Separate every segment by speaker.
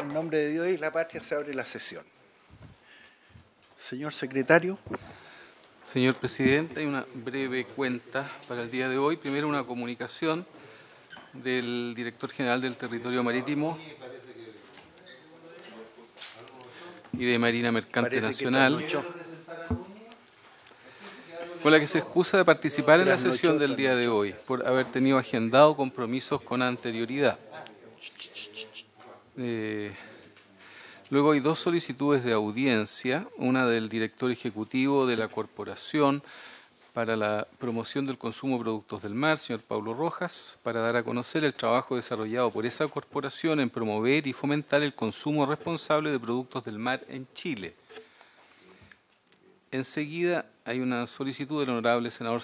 Speaker 1: En nombre de Dios y la patria se abre la sesión. Señor secretario.
Speaker 2: Señor presidente, hay una breve cuenta para el día de hoy. Primero, una comunicación del director general del Territorio Marítimo y de Marina Mercante Nacional, con la que se excusa de participar en la sesión del día de hoy por haber tenido agendado compromisos con anterioridad. Luego hay dos solicitudes de audiencia, una del director ejecutivo de la corporación para la promoción del consumo de productos del mar, señor Pablo Rojas, para dar a conocer el trabajo desarrollado por esa corporación en promover y fomentar el consumo responsable de productos del mar en Chile. Enseguida hay una solicitud del honorable senador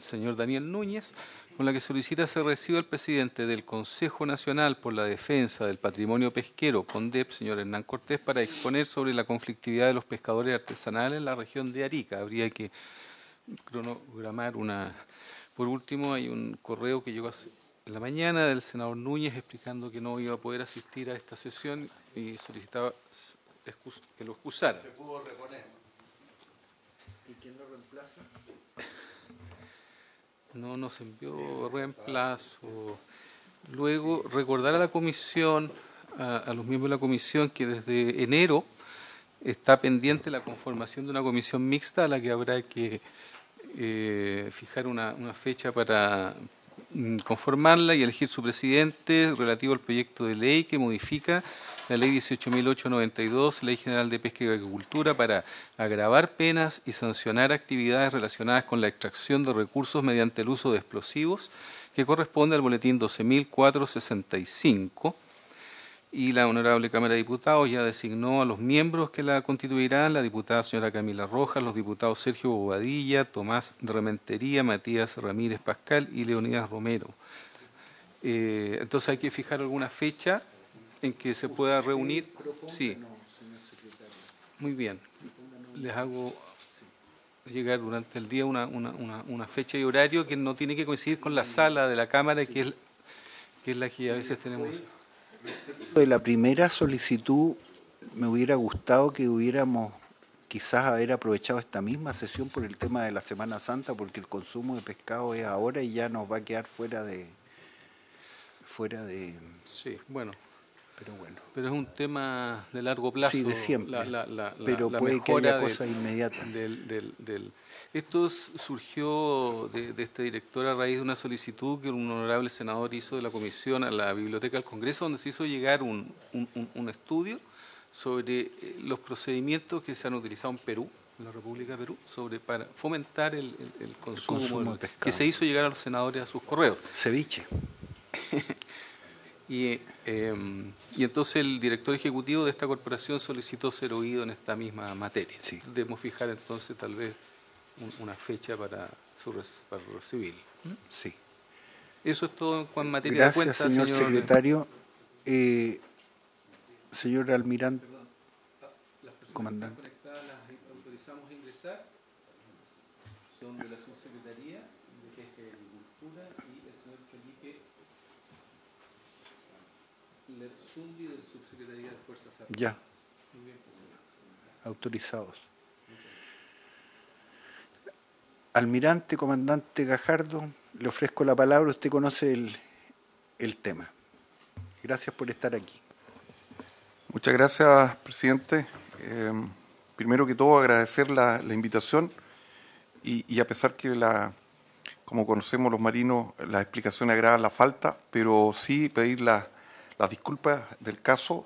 Speaker 2: señor Daniel Núñez, con la que solicita se reciba el presidente del Consejo Nacional por la Defensa del Patrimonio Pesquero, CONDEP, señor Hernán Cortés, para exponer sobre la conflictividad de los pescadores artesanales en la región de Arica. Habría que cronogramar una. Por último, hay un correo que llegó en la mañana del senador Núñez explicando que no iba a poder asistir a esta sesión y solicitaba que lo excusara.
Speaker 1: ¿Se pudo reponer? ¿Y quién lo reemplaza?
Speaker 2: No nos envió reemplazo. Luego, recordar a la comisión, a los miembros de la comisión, que desde enero está pendiente la conformación de una comisión mixta a la que habrá que fijar una fecha para conformarla y elegir su presidente relativo al proyecto de ley que modifica la ley 18.892, Ley General de Pesca y Agricultura, para agravar penas y sancionar actividades relacionadas con la extracción de recursos mediante el uso de explosivos, que corresponde al boletín 12.465. Y la Honorable Cámara de Diputados ya designó a los miembros que la constituirán, la diputada señora Camila Rojas, los diputados Sergio Bobadilla, Tomás de Rementería, Matías Ramírez Pascal y Leonidas Romero. Entonces hay que fijar alguna fecha en que se pueda reunir. Sí. Muy bien. Les hago llegar durante el día una fecha y horario que no tiene que coincidir con la sala de la Cámara, que es la que a veces tenemos.
Speaker 1: De la primera solicitud, me hubiera gustado que hubiéramos quizás haber aprovechado esta misma sesión por el tema de la Semana Santa, porque el consumo de pescado es ahora y ya nos va a quedar fuera de.
Speaker 2: Sí, bueno.
Speaker 1: Pero
Speaker 2: es un tema de largo plazo.
Speaker 1: Sí, de siempre. Pero
Speaker 2: la
Speaker 1: puede que haya cosas inmediatas.
Speaker 2: Esto surgió de este director a raíz de una solicitud que un honorable senador hizo de la comisión a la Biblioteca del Congreso, donde se hizo llegar un estudio sobre los procedimientos que se han utilizado en Perú, en la República de Perú, para fomentar el consumo
Speaker 1: de pescado,
Speaker 2: que se hizo llegar a los senadores a sus correos.
Speaker 1: Ceviche.
Speaker 2: Y entonces el director ejecutivo de esta corporación solicitó ser oído en esta misma materia.
Speaker 1: Sí.
Speaker 2: Debemos fijar entonces tal vez una fecha para recibirlo.
Speaker 1: Sí.
Speaker 2: Eso es todo en materia de cuentas,
Speaker 1: señor secretario. Señor almirante,
Speaker 2: las personas
Speaker 1: comandante.
Speaker 2: conectadas las autorizamos a ingresar. Son de la subsecretaría de Pesca y Agricultura y el señor Felipe Lerzundi de la subsecretaría de Fuerzas Armadas.
Speaker 1: Ya.
Speaker 2: Muy bien,
Speaker 1: autorizados. Almirante, comandante Gajardo, le ofrezco la palabra. Usted conoce el tema. Gracias por estar aquí.
Speaker 3: Muchas gracias, presidente. Primero que todo, agradecer la invitación y a pesar que, como conocemos los marinos, las explicaciones agravan la falta, pero sí pedir las disculpas del caso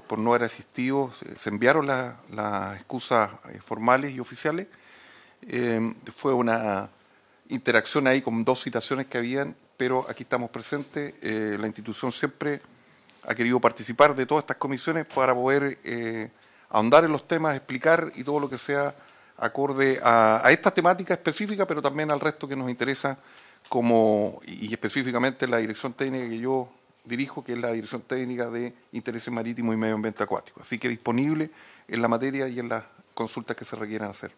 Speaker 3: por no haber asistido. Se enviaron las excusas formales y oficiales. Fue una interacción ahí con dos citaciones que habían, pero aquí estamos presentes. La institución siempre ha querido participar de todas estas comisiones para poder ahondar en los temas, explicar y todo lo que sea acorde a esta temática específica, pero también al resto que nos interesa, y específicamente la dirección técnica que yo dirijo, que es la Dirección Técnica de Intereses Marítimos y Medio Ambiente Acuático. Así que disponible en la materia y en las consultas que se requieran hacer.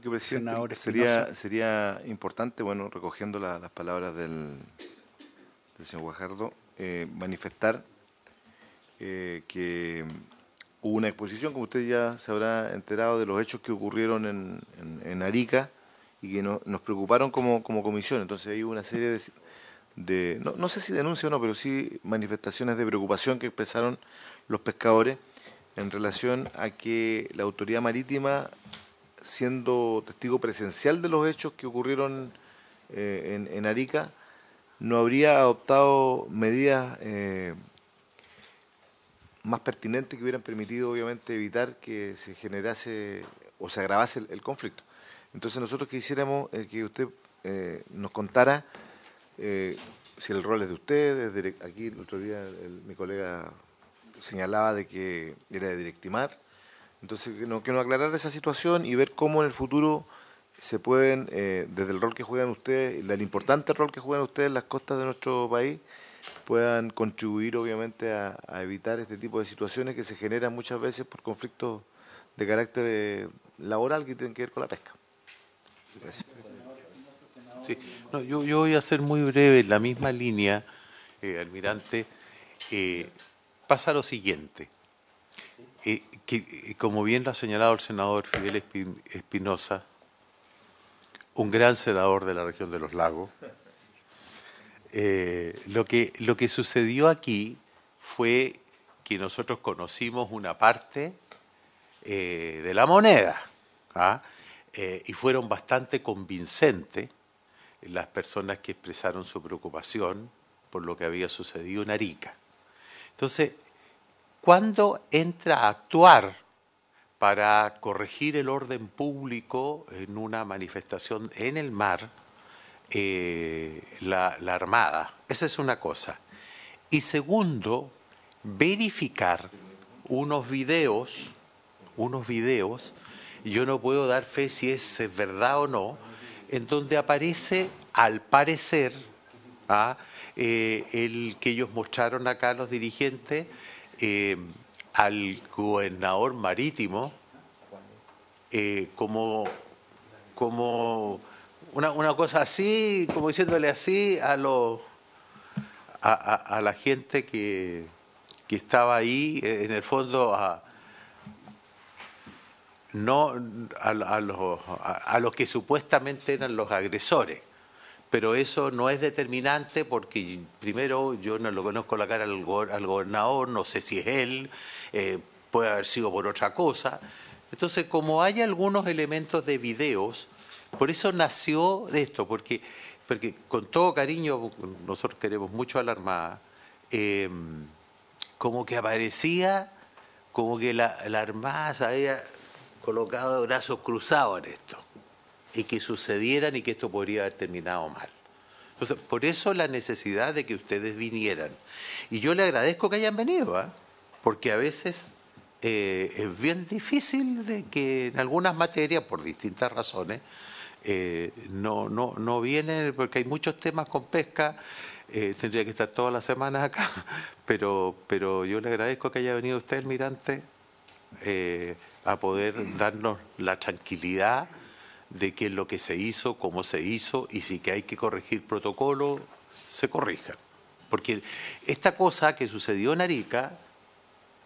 Speaker 4: Presidente, sería importante, bueno, recogiendo las palabras del del señor Guajardo, manifestar que hubo una exposición, como usted ya se habrá enterado, de los hechos que ocurrieron en Arica y que nos preocuparon como comisión. Entonces hay una serie no sé si denuncia o no, pero sí manifestaciones de preocupación que expresaron los pescadores en relación a que la autoridad marítima, siendo testigo presencial de los hechos que ocurrieron en Arica, no habría adoptado medidas más pertinentes que hubieran permitido, obviamente, evitar que se generase o se agravase el conflicto. Entonces nosotros quisiéramos que usted nos contara si el rol es de usted. Aquí el otro día mi colega señalaba de que era de Directimar. Entonces que nos aclarara esa situación y ver cómo en el futuro se pueden, desde el rol que juegan ustedes, el importante rol que juegan ustedes en las costas de nuestro país, puedan contribuir obviamente a evitar este tipo de situaciones que se generan muchas veces por conflictos de carácter laboral que tienen que ver con la pesca. Gracias.
Speaker 5: Sí. No, yo voy a ser muy breve en la misma línea, almirante. Pasa lo siguiente, que como bien lo ha señalado el senador Fidel Espinosa, un gran senador de la región de los lagos, lo que sucedió aquí fue que nosotros conocimos una parte de la moneda, ¿ah? Y fueron bastante convincentes las personas que expresaron su preocupación por lo que había sucedido en Arica. Entonces, ¿cuándo entra a actuar para corregir el orden público en una manifestación en el mar la Armada? Esa es una cosa. Y segundo, verificar unos videos, y yo no puedo dar fe si es verdad o no, en donde aparece, al parecer, el que ellos mostraron acá los dirigentes, al gobernador marítimo, como una cosa así, como diciéndole así a la gente que estaba ahí, en el fondo, a los que supuestamente eran los agresores. Pero eso no es determinante porque, primero, yo no lo conozco la cara al gobernador, no sé si es él, puede haber sido por otra cosa. Entonces, como hay algunos elementos de videos, por eso nació de esto, porque con todo cariño, nosotros queremos mucho a la Armada, como que aparecía, como que la Armada se había colocado de brazos cruzados en esto, y que sucedieran y que esto podría haber terminado mal. Entonces, por eso la necesidad de que ustedes vinieran. Y yo le agradezco que hayan venido, porque a veces es bien difícil de que en algunas materias, por distintas razones, no vienen, porque hay muchos temas con pesca, tendría que estar todas las semanas acá, pero yo le agradezco que haya venido usted, almirante, a poder darnos la tranquilidad de qué es lo que se hizo, cómo se hizo, y si que hay que corregir protocolo, se corrija. Porque esta cosa que sucedió en Arica,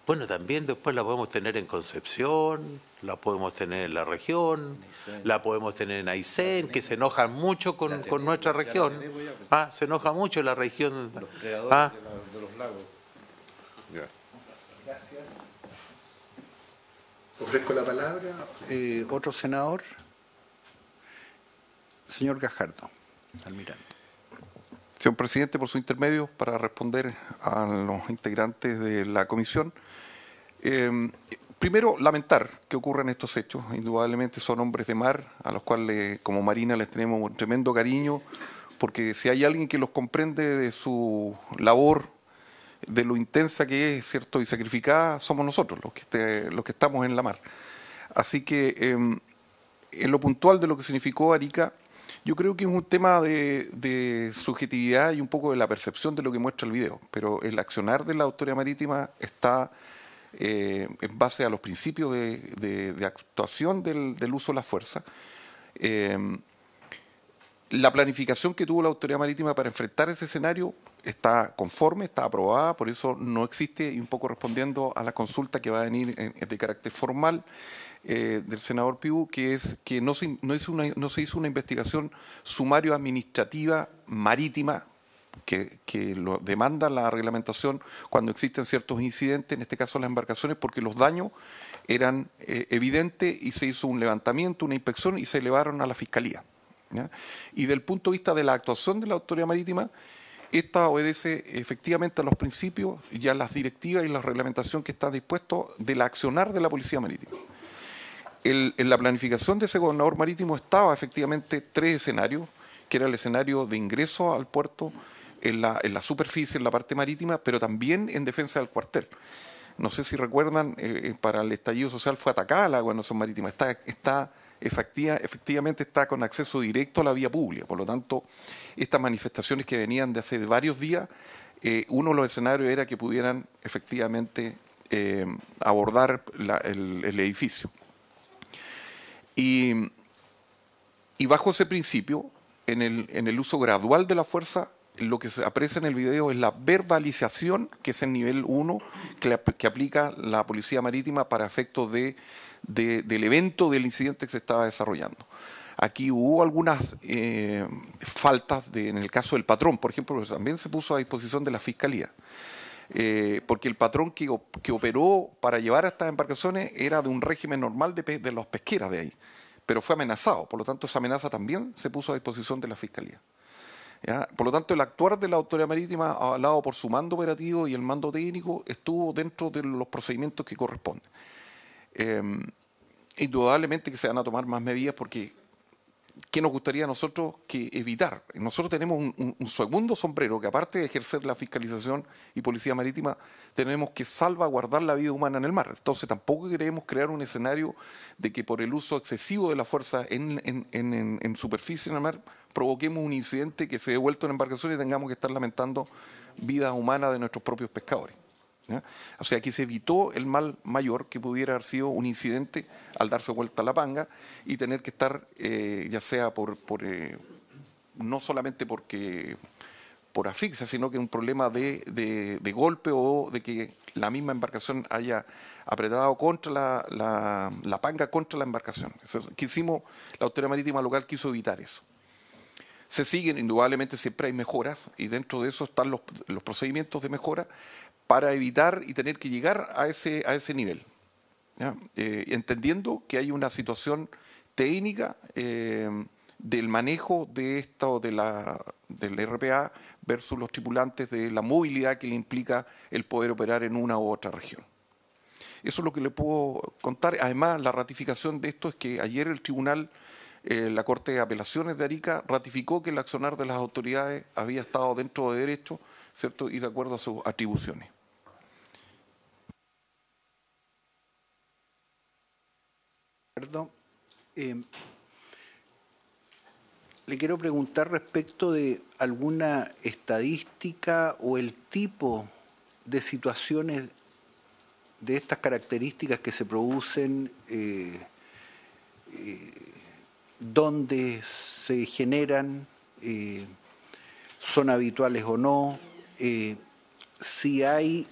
Speaker 5: bueno, también después la podemos tener en Concepción, la podemos tener en la región, la podemos tener en Aysén, que se enojan mucho con nuestra región. Se enoja mucho la región.
Speaker 4: Los creadores de los lagos.
Speaker 1: Gracias. Ofrezco la palabra. Otro senador. Señor Guajardo, almirante.
Speaker 3: Señor presidente, por su intermedio, para responder a los integrantes de la comisión. Primero, lamentar que ocurran estos hechos. Indudablemente son hombres de mar, a los cuales como Marina les tenemos un tremendo cariño, porque si hay alguien que los comprende de su labor, de lo intensa que es, ¿cierto?, y sacrificada, somos nosotros, los que estamos en la mar. Así que, en lo puntual de lo que significó Arica, yo creo que es un tema de subjetividad y un poco de la percepción de lo que muestra el video, pero el accionar de la autoridad marítima está en base a los principios de actuación del uso de la fuerza. La planificación que tuvo la autoridad marítima para enfrentar ese escenario está conforme, está aprobada, por eso no existe, y un poco respondiendo a la consulta que va a venir de carácter formal del senador Piu, que es que no se hizo una investigación sumario administrativa marítima que lo demanda la reglamentación cuando existen ciertos incidentes, en este caso las embarcaciones, porque los daños eran evidentes y se hizo un levantamiento, una inspección y se elevaron a la Fiscalía, ¿ya? Y del punto de vista de la actuación de la Autoridad Marítima, esta obedece efectivamente a los principios y a las directivas y la reglamentación que está dispuesto del accionar de la Policía Marítima. En la planificación de ese gobernador marítimo estaba efectivamente 3 escenarios, que era el escenario de ingreso al puerto, en la superficie, en la parte marítima, pero también en defensa del cuartel. No sé si recuerdan, para el estallido social fue atacada la gobernación marítima, efectivamente está con acceso directo a la vía pública. Por lo tanto, estas manifestaciones que venían de hace varios días, uno de los escenarios era que pudieran efectivamente abordar el edificio. Y bajo ese principio, en el uso gradual de la fuerza, lo que se aprecia en el video es la verbalización, que es el nivel 1 que aplica la Policía Marítima para efectos del evento, del incidente que se estaba desarrollando. Aquí hubo algunas faltas en el caso del patrón, por ejemplo, que también se puso a disposición de la Fiscalía. Porque el patrón que operó para llevar a estas embarcaciones era de un régimen normal de los pesqueras de ahí, pero fue amenazado, por lo tanto esa amenaza también se puso a disposición de la Fiscalía. ¿Ya? Por lo tanto, el actuar de la Autoridad Marítima, avalado por su mando operativo y el mando técnico, estuvo dentro de los procedimientos que corresponden. Indudablemente que se van a tomar más medidas porque ¿qué nos gustaría a nosotros que evitar? Nosotros tenemos un segundo sombrero que, aparte de ejercer la fiscalización y policía marítima, tenemos que salvaguardar la vida humana en el mar. Entonces tampoco queremos crear un escenario de que por el uso excesivo de la fuerza en superficie en el mar provoquemos un incidente que se dé vuelto en embarcaciones y tengamos que estar lamentando vidas humanas de nuestros propios pescadores, ¿ya? O sea, que se evitó el mal mayor que pudiera haber sido un incidente al darse vuelta la panga y tener que estar, ya sea no solamente por asfixia, sino que un problema de golpe o de que la misma embarcación haya apretado contra la panga contra la embarcación. La Autoridad Marítima local quiso evitar eso. Se siguen, indudablemente siempre hay mejoras y dentro de eso están los procedimientos de mejora para evitar y tener que llegar a ese nivel, ¿ya? Entendiendo que hay una situación técnica del manejo de esto del RPA versus los tripulantes, de la movilidad que le implica el poder operar en una u otra región. Eso es lo que le puedo contar. Además, la ratificación de esto es que ayer el tribunal, la Corte de Apelaciones de Arica, ratificó que el accionar de las autoridades había estado dentro de derecho, ¿cierto?, y de acuerdo a sus atribuciones.
Speaker 1: Le quiero preguntar respecto de alguna estadística o el tipo de situaciones de estas características que se producen, dónde se generan, son habituales o no, si hay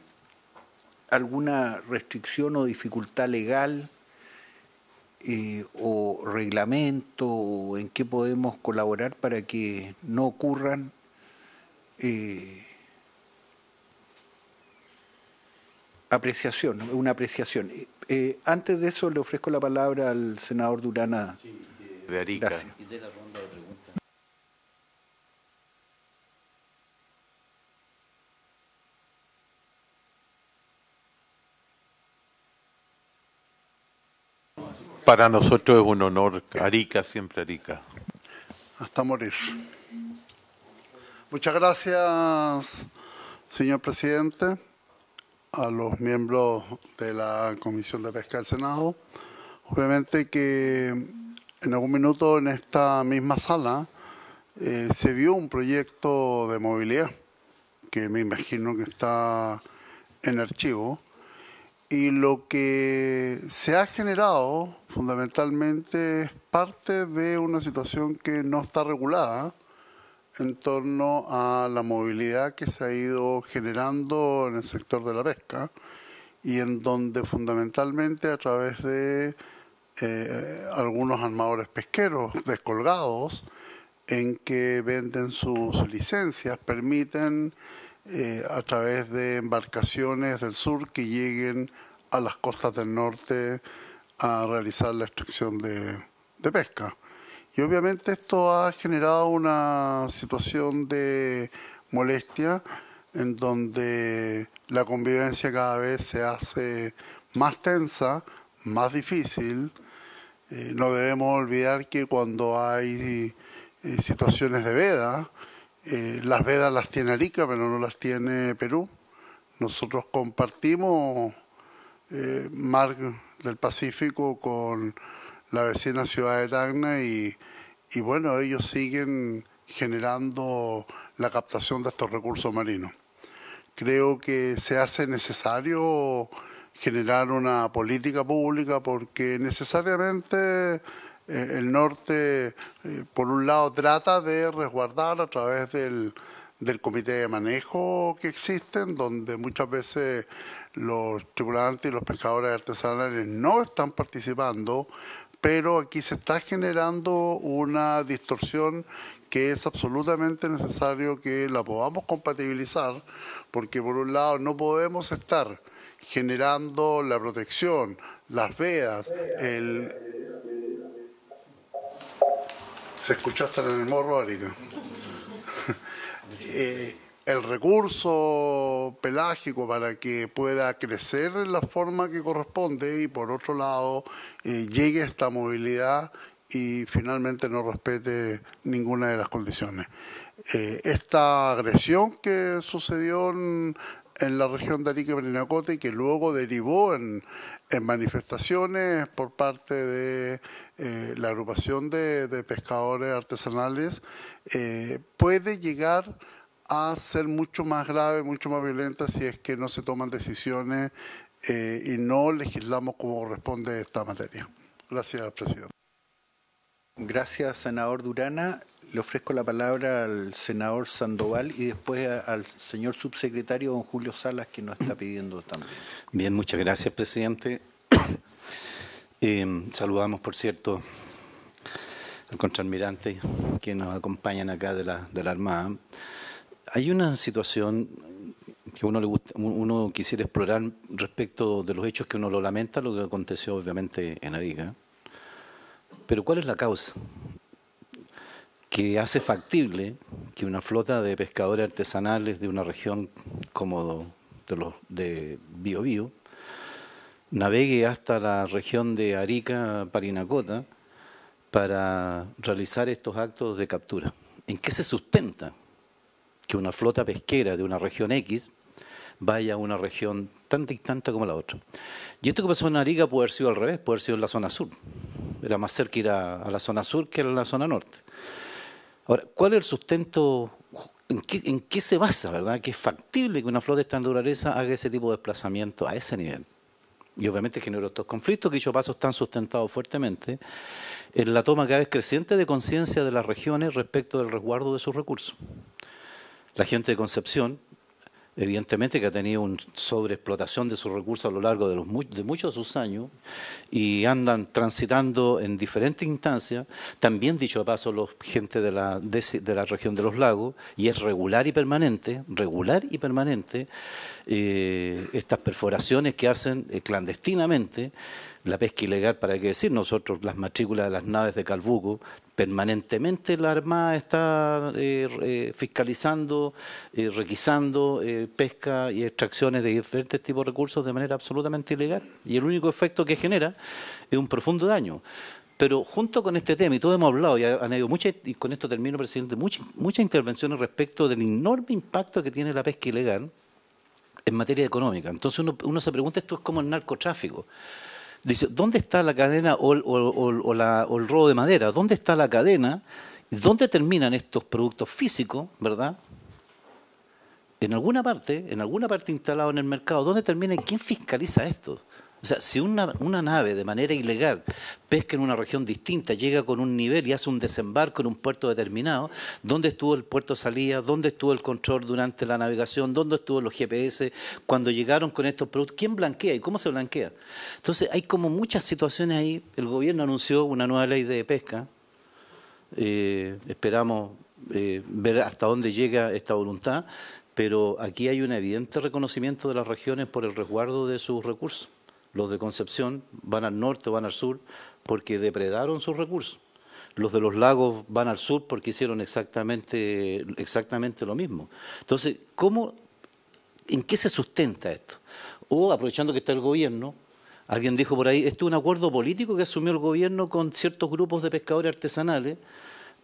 Speaker 1: alguna restricción o dificultad legal o reglamento, o en qué podemos colaborar para que no ocurran una apreciación. Antes de eso le ofrezco la palabra al senador Durana.
Speaker 5: De Arica.
Speaker 1: Gracias.
Speaker 5: Para nosotros es un honor. Arica, siempre Arica.
Speaker 6: Hasta morir. Muchas gracias, señor presidente, a los miembros de la Comisión de Pesca del Senado. Obviamente que en algún minuto en esta misma sala se vio un proyecto de movilidad que me imagino que está en archivo. Y lo que se ha generado fundamentalmente es parte de una situación que no está regulada en torno a la movilidad que se ha ido generando en el sector de la pesca y en donde fundamentalmente a través de algunos armadores pesqueros descolgados en que venden sus licencias, permiten a través de embarcaciones del sur que lleguen a las costas del norte a realizar la extracción de pesca. Y obviamente esto ha generado una situación de molestia en donde la convivencia cada vez se hace más tensa, más difícil. No debemos olvidar que cuando hay situaciones de veda, las vedas las tiene Arica, pero no las tiene Perú. Nosotros compartimos mar del Pacífico con la vecina ciudad de Tacna y bueno, ellos siguen generando la captación de estos recursos marinos. Creo que se hace necesario generar una política pública porque necesariamente el norte, por un lado, trata de resguardar a través del comité de manejo que existen, donde muchas veces los tripulantes y los pescadores artesanales no están participando, pero aquí se está generando una distorsión que es absolutamente necesario que la podamos compatibilizar, porque por un lado no podemos estar generando la protección, las vedas, ¿Se escuchó hasta en el morro, Arica? El recurso pelágico para que pueda crecer en la forma que corresponde y por otro lado llegue esta movilidad y finalmente no respete ninguna de las condiciones. Esta agresión que sucedió en la región de Arica y Parinacota y que luego derivó en manifestaciones por parte de la agrupación de pescadores artesanales puede llegar a ser mucho más grave, mucho más violenta si es que no se toman decisiones y no legislamos como corresponde esta materia. Gracias, presidente.
Speaker 1: Gracias, senador Durana. Le ofrezco la palabra al senador Sandoval y después al señor subsecretario don Julio Salas, que nos está pidiendo también.
Speaker 7: Bien, muchas gracias, presidente. Saludamos, por cierto, al contraalmirante que nos acompañan acá de la Armada. Hay una situación que uno quisiera explorar respecto de los hechos que uno lo lamenta, lo que aconteció obviamente en Arica. Pero ¿cuál es la causa que hace factible que una flota de pescadores artesanales de una región como de Biobío navegue hasta la región de Arica, Parinacota, para realizar estos actos de captura? ¿En qué se sustenta que una flota pesquera de una región X vaya a una región tan distante como la otra? Y esto que pasó en Arica puede haber sido al revés, puede haber sido en la zona sur. Era más cerca ir a la zona sur que a la zona norte. Ahora, ¿cuál es el sustento? ¿En qué se basa, verdad? Que es factible que una flota de esta naturaleza haga ese tipo de desplazamiento a ese nivel. Y obviamente generó estos conflictos que, dicho paso, están sustentados fuertemente en la toma cada vez creciente de conciencia de las regiones respecto del resguardo de sus recursos. La gente de Concepción, evidentemente que ha tenido una sobreexplotación de sus recursos a lo largo de muchos de sus años y andan transitando en diferentes instancias, también dicho de paso la gente de la región de los lagos, y es regular y permanente, estas perforaciones que hacen clandestinamente, la pesca ilegal, para qué decir, nosotros las matrículas de las naves de Calbuco, permanentemente la Armada está fiscalizando, requisando pesca y extracciones de diferentes tipos de recursos de manera absolutamente ilegal. Y el único efecto que genera es un profundo daño. Pero junto con este tema, y todos hemos hablado, y han habido muchas, y con esto termino, presidente, muchas intervenciones respecto del enorme impacto que tiene la pesca ilegal en materia económica. Entonces uno se pregunta, esto es como el narcotráfico. Dice, ¿dónde está la cadena o el robo de madera? ¿Dónde está la cadena? ¿Dónde terminan estos productos físicos, verdad? En alguna parte instalado en el mercado. ¿Dónde termina y quién fiscaliza esto? O sea, si una nave de manera ilegal pesca en una región distinta, llega con un nivel y hace un desembarco en un puerto determinado, ¿dónde estuvo el puerto de salida? ¿Dónde estuvo el control durante la navegación? ¿Dónde estuvo los GPS? Cuando llegaron con estos productos, ¿quién blanquea y cómo se blanquea? Entonces, hay como muchas situaciones ahí. El gobierno anunció una nueva ley de pesca. Esperamos ver hasta dónde llega esta voluntad, pero aquí hay un evidente reconocimiento de las regiones por el resguardo de sus recursos. Los de Concepción van al norte o van al sur porque depredaron sus recursos. Los de los lagos van al sur porque hicieron exactamente lo mismo. Entonces, ¿en qué se sustenta esto? O, aprovechando que está el gobierno, alguien dijo por ahí, esto es un acuerdo político que asumió el gobierno con ciertos grupos de pescadores artesanales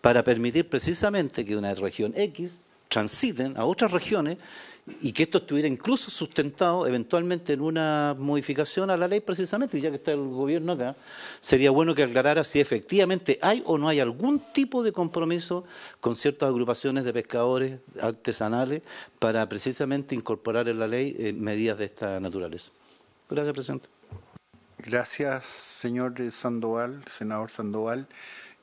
Speaker 7: para permitir precisamente que una región X transiten a otras regiones y que esto estuviera incluso sustentado eventualmente en una modificación a la ley precisamente, y ya que está el gobierno acá, sería bueno que aclarara si efectivamente hay o no hay algún tipo de compromiso con ciertas agrupaciones de pescadores artesanales para precisamente incorporar en la ley medidas de esta naturaleza. Gracias, presidente.
Speaker 1: Gracias, señor Sandoval, senador Sandoval.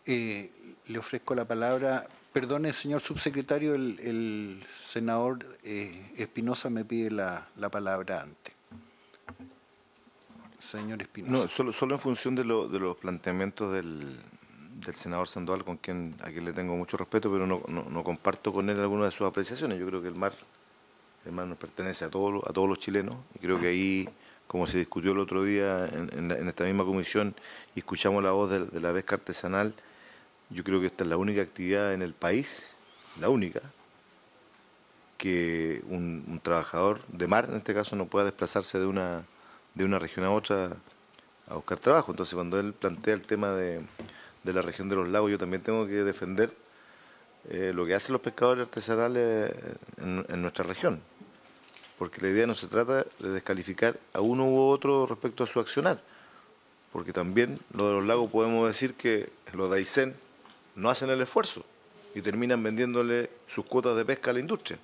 Speaker 1: Le ofrezco la palabra. Perdone, señor subsecretario, el senador Espinosa me pide la palabra antes. Señor Espinosa.
Speaker 4: No, solo en función de los planteamientos del senador Sandoval, a quien le tengo mucho respeto, pero no comparto con él algunas de sus apreciaciones. Yo creo que el mar nos pertenece a todos los chilenos, y creo que ahí, como se discutió el otro día en esta misma comisión y escuchamos la voz de la pesca artesanal, yo creo que esta es la única actividad en el país, la única, que un trabajador de mar, en este caso, no pueda desplazarse de una región a otra a buscar trabajo. Entonces, cuando él plantea el tema de la región de los lagos, yo también tengo que defender lo que hacen los pescadores artesanales en nuestra región, porque la idea no se trata de descalificar a uno u otro respecto a su accionar, porque también lo de los lagos podemos decir que los de Aysén no hacen el esfuerzo y terminan vendiéndole sus cuotas de pesca a la industria.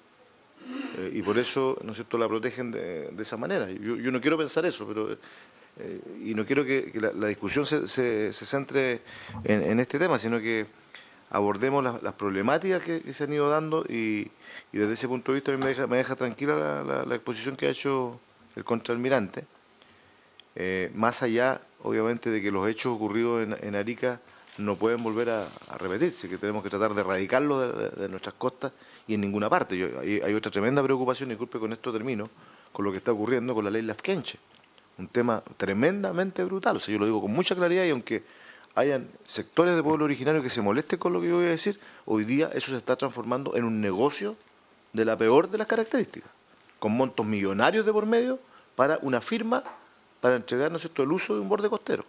Speaker 4: Y por eso, ¿no es cierto?, la protegen de esa manera. Yo no quiero pensar eso, pero y no quiero que la discusión se centre en este tema, sino que abordemos las problemáticas que se han ido dando, y desde ese punto de vista a mí me deja tranquila la exposición que ha hecho el contraalmirante, más allá, obviamente, de que los hechos ocurridos en Arica no pueden volver a repetirse, que tenemos que tratar de erradicarlos de nuestras costas y en ninguna parte. Hay otra tremenda preocupación, y disculpe, con esto termino, con lo que está ocurriendo con la ley Lafkenche, un tema tremendamente brutal. O sea, yo lo digo con mucha claridad, y aunque hayan sectores de pueblo originario que se molesten con lo que yo voy a decir, hoy día eso se está transformando en un negocio de la peor de las características, con montos millonarios de por medio para una firma para entregar, ¿no es cierto?, el uso de un borde costero.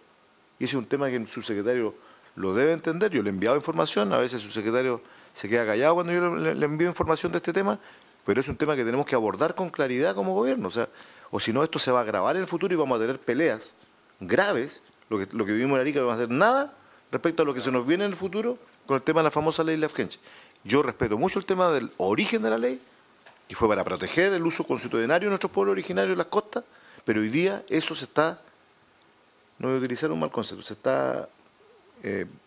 Speaker 4: Y ese es un tema que el subsecretario lo debe entender. Yo le he enviado información, a veces el subsecretario se queda callado cuando yo le envío información de este tema, pero es un tema que tenemos que abordar con claridad como gobierno. O si no, esto se va a agravar en el futuro y vamos a tener peleas graves. Lo que vivimos en Arica no va a hacer nada respecto a lo que se nos viene en el futuro con el tema de la famosa ley Lafkenche. Yo respeto mucho el tema del origen de la ley, que fue para proteger el uso consuetudinario de nuestros pueblos originarios en las costas, pero hoy día eso se está, no voy a utilizar un mal concepto, se está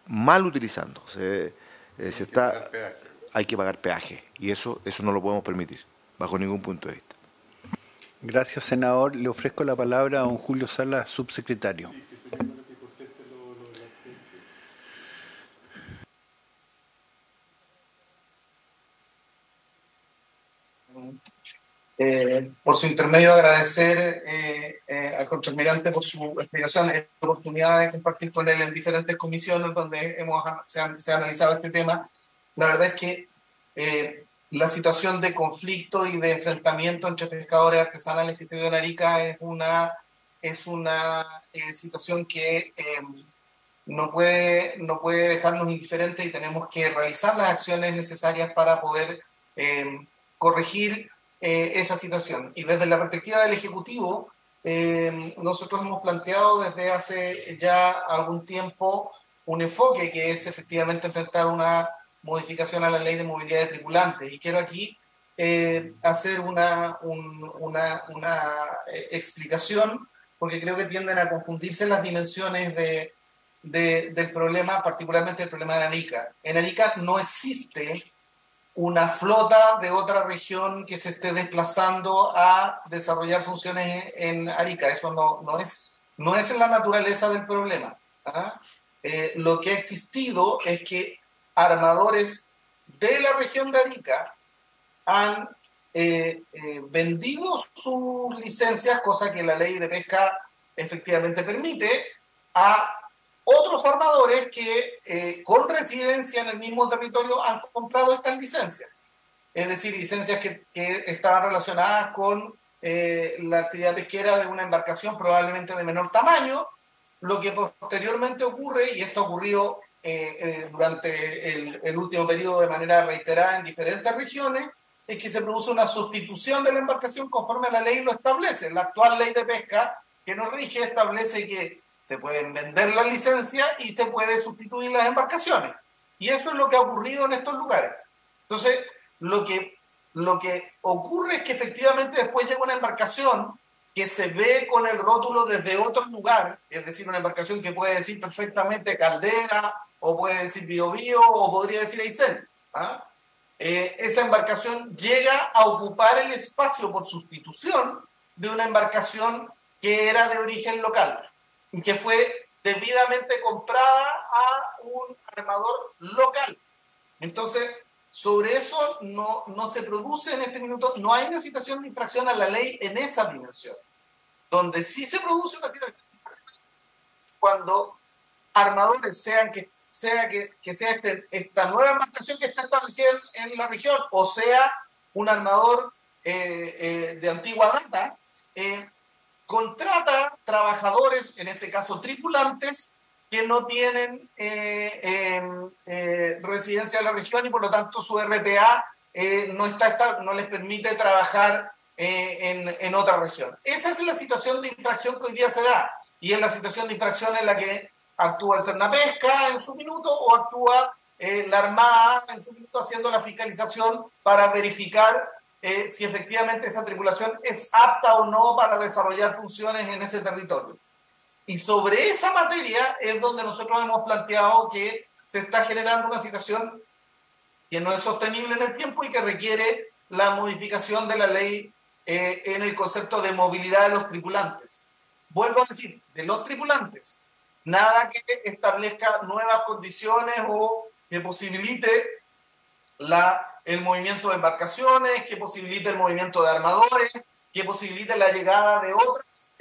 Speaker 4: mal utilizando. Hay que pagar peaje, y eso no lo podemos permitir bajo ningún punto de vista.
Speaker 1: Gracias, senador. Le ofrezco la palabra a don Julio Salas, subsecretario.
Speaker 8: Por su intermedio, agradecer al contraalmirante por su explicación, esta oportunidad de compartir con él en diferentes comisiones donde se ha analizado este tema. La verdad es que la situación de conflicto y de enfrentamiento entre pescadores artesanales que se dio en Arica es una situación que no puede dejarnos indiferentes, y tenemos que realizar las acciones necesarias para poder corregir esa situación. Y desde la perspectiva del Ejecutivo, nosotros hemos planteado desde hace ya algún tiempo un enfoque que es efectivamente enfrentar una modificación a la ley de movilidad de tripulantes. Y quiero aquí hacer una explicación, porque creo que tienden a confundirse las dimensiones del problema, particularmente el problema de Arica. En Arica no existe una flota de otra región que se esté desplazando a desarrollar funciones en Arica. Eso no es en la naturaleza del problema. ¿Ah? Lo que ha existido es que armadores de la región de Arica han vendido sus licencias, cosa que la ley de pesca efectivamente permite, a otros armadores que con residencia en el mismo territorio han comprado estas licencias. Es decir, licencias que estaban relacionadas con la actividad pesquera de una embarcación probablemente de menor tamaño. Lo que posteriormente ocurre, y esto ha ocurrido durante el último periodo de manera reiterada en diferentes regiones, es que se produce una sustitución de la embarcación conforme a la ley lo establece. La actual ley de pesca que nos rige establece que se pueden vender las licencias y se puede sustituir las embarcaciones. Y eso es lo que ha ocurrido en estos lugares. Entonces, lo que ocurre es que efectivamente después llega una embarcación que se ve con el rótulo desde otro lugar, es decir, una embarcación que puede decir perfectamente Caldera, o puede decir Biobío, o podría decir Aysén. ¿Ah? Esa embarcación llega a ocupar el espacio por sustitución de una embarcación que era de origen local y que fue debidamente comprada a un armador local. Entonces, sobre eso no se produce en este minuto, no hay una situación de infracción a la ley en esa dimensión. Donde sí se produce una situación de infracción cuando armadores, sea esta nueva embarcación que está establecida en la región, o sea un armador de antigua data, contrata trabajadores, en este caso tripulantes, que no tienen residencia en la región y por lo tanto su RPA no les permite trabajar en otra región. Esa es la situación de infracción que hoy día se da, y es la situación de infracción en la que actúa el Cernapesca en su minuto o actúa la Armada en su minuto haciendo la fiscalización para verificar si efectivamente esa tripulación es apta o no para desarrollar funciones en ese territorio. Y sobre esa materia es donde nosotros hemos planteado que se está generando una situación que no es sostenible en el tiempo y que requiere la modificación de la ley en el concepto de movilidad de los tripulantes. Vuelvo a decir, de los tripulantes, nada que establezca nuevas condiciones o que posibilite el movimiento de embarcaciones, que posibilite el movimiento de armadores, que posibilite la llegada de otras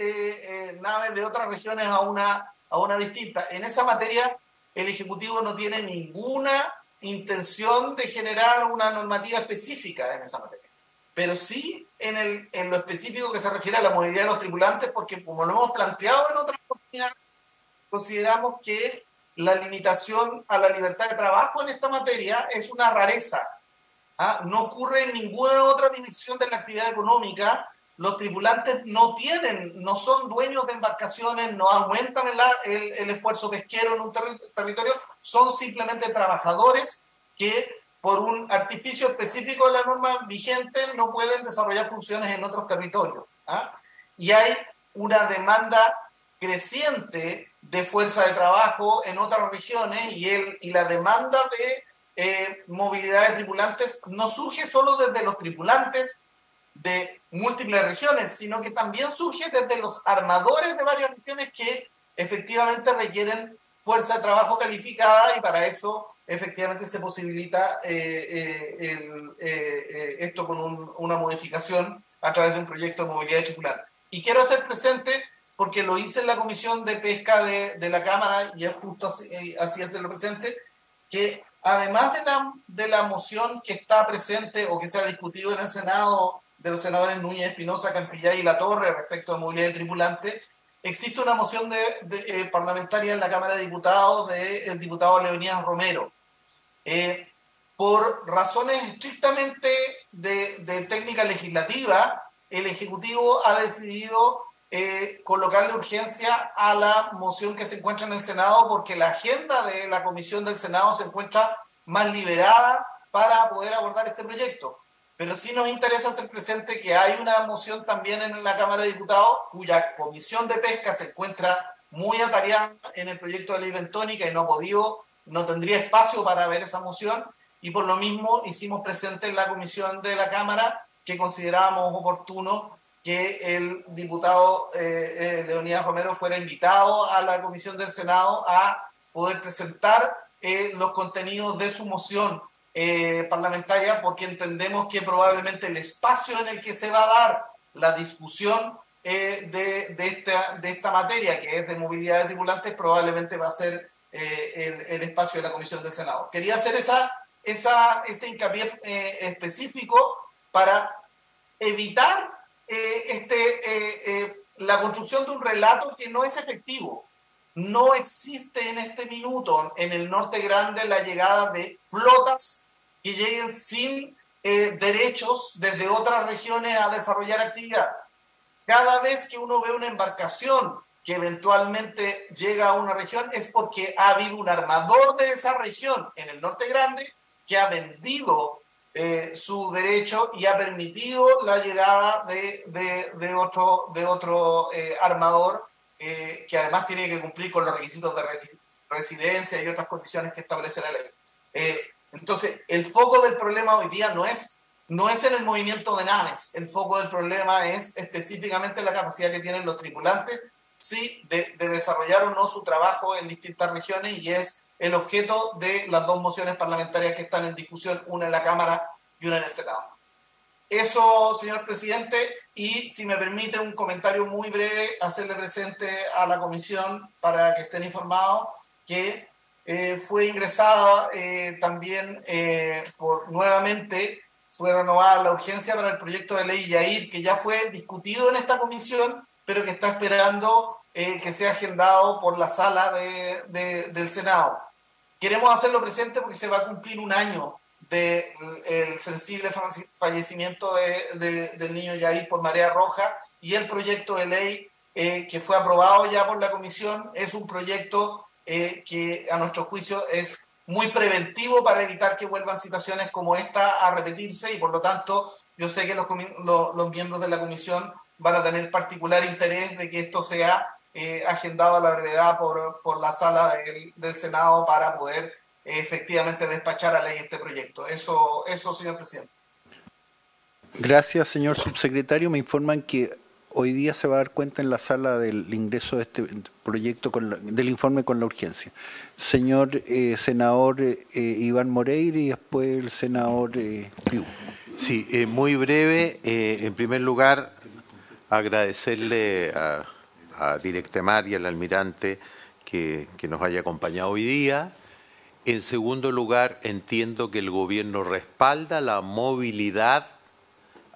Speaker 8: naves de otras regiones a una distinta. En esa materia, el Ejecutivo no tiene ninguna intención de generar una normativa específica en esa materia, pero sí en lo específico que se refiere a la movilidad de los tripulantes, porque como lo hemos planteado en otras oportunidades, consideramos que la limitación a la libertad de trabajo en esta materia es una rareza. ¿Ah? No ocurre en ninguna otra dimensión de la actividad económica. Los tripulantes no son dueños de embarcaciones, no aumentan el esfuerzo pesquero en un territorio, son simplemente trabajadores que por un artificio específico de la norma vigente no pueden desarrollar funciones en otros territorios. ¿Ah? Y hay una demanda creciente de fuerza de trabajo en otras regiones y la demanda de movilidad de tripulantes no surge solo desde los tripulantes de múltiples regiones, sino que también surge desde los armadores de varias regiones que efectivamente requieren fuerza de trabajo calificada, y para eso efectivamente se posibilita esto con una modificación a través de un proyecto de movilidad de tripulantes. Y quiero hacer presente, porque lo hice en la Comisión de Pesca de la Cámara, y es justo así hacerlo presente, que además de la moción que está presente o que se ha discutido en el Senado de los senadores Núñez, Espinosa, Campillay y Latorre respecto a movilidad de tripulantes, existe una moción parlamentaria en la Cámara de Diputados del diputado Leonidas Romero. Por razones estrictamente de técnica legislativa, el Ejecutivo ha decidido colocarle urgencia a la moción que se encuentra en el Senado, porque la agenda de la Comisión del Senado se encuentra más liberada para poder abordar este proyecto. pero sí nos interesa hacer presente que hay una moción también en la Cámara de Diputados cuya comisión de pesca se encuentra muy atareada en el proyecto de ley bentónica y no tendría espacio para ver esa moción, y por lo mismo hicimos presente en la comisión de la Cámara que considerábamos oportuno que el diputado Leonidas Romero fuera invitado a la comisión del Senado a poder presentar los contenidos de su moción parlamentaria, porque entendemos que probablemente el espacio en el que se va a dar la discusión de esta materia, que es de movilidad de tripulantes, probablemente va a ser el espacio de la Comisión del Senado. Quería hacer ese hincapié específico para evitar la construcción de un relato que no es efectivo. No existe en este minuto en el Norte Grande la llegada de flotas que lleguen sin derechos desde otras regiones a desarrollar actividad. Cada vez que uno ve una embarcación que eventualmente llega a una región es porque ha habido un armador de esa región en el Norte Grande que ha vendido su derecho y ha permitido la llegada de otro armador que además tiene que cumplir con los requisitos de residencia y otras condiciones que establece la ley. Entonces, el foco del problema hoy día no es en el movimiento de naves, el foco del problema es específicamente la capacidad que tienen los tripulantes, sí, de desarrollar o no su trabajo en distintas regiones, y es el objeto de las dos mociones parlamentarias que están en discusión, una en la Cámara y una en el Senado. Eso, señor presidente, y si me permite un comentario muy breve, hacerle presente a la comisión para que estén informados que fue ingresada también nuevamente, fue renovada la urgencia para el proyecto de ley Yair, que ya fue discutido en esta comisión, pero que está esperando que sea agendado por la sala del Senado. Queremos hacerlo presente porque se va a cumplir un año del sensible fallecimiento del niño Yair por marea roja, y el proyecto de ley que fue aprobado ya por la comisión es un proyecto que a nuestro juicio es muy preventivo para evitar que vuelvan situaciones como esta a repetirse, y por lo tanto yo sé que los miembros de la comisión van a tener particular interés de que esto sea agendado a la brevedad por la sala del Senado para poder efectivamente despachar a ley este proyecto. Eso, señor presidente.
Speaker 1: Gracias, señor subsecretario. Me informan que hoy día se va a dar cuenta en la sala del ingreso de este proyecto del informe con la urgencia. Señor senador Iván Moreira y después el senador Piu.
Speaker 5: Sí, muy breve. En primer lugar, agradecerle a Directemar y al almirante que nos haya acompañado hoy día. En segundo lugar, entiendo que el gobierno respalda la movilidad,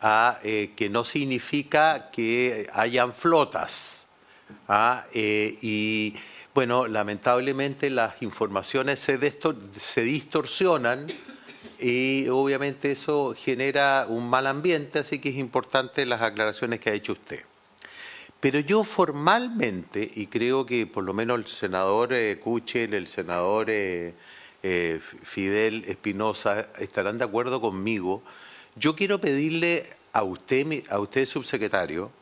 Speaker 5: que no significa que hayan flotas. Y bueno, lamentablemente las informaciones se distorsionan y obviamente eso genera un mal ambiente, así que es importante las aclaraciones que ha hecho usted. Pero yo formalmente, y creo que por lo menos el senador Kuchel, el senador Fidel Espinosa estarán de acuerdo conmigo, yo quiero pedirle a usted subsecretario,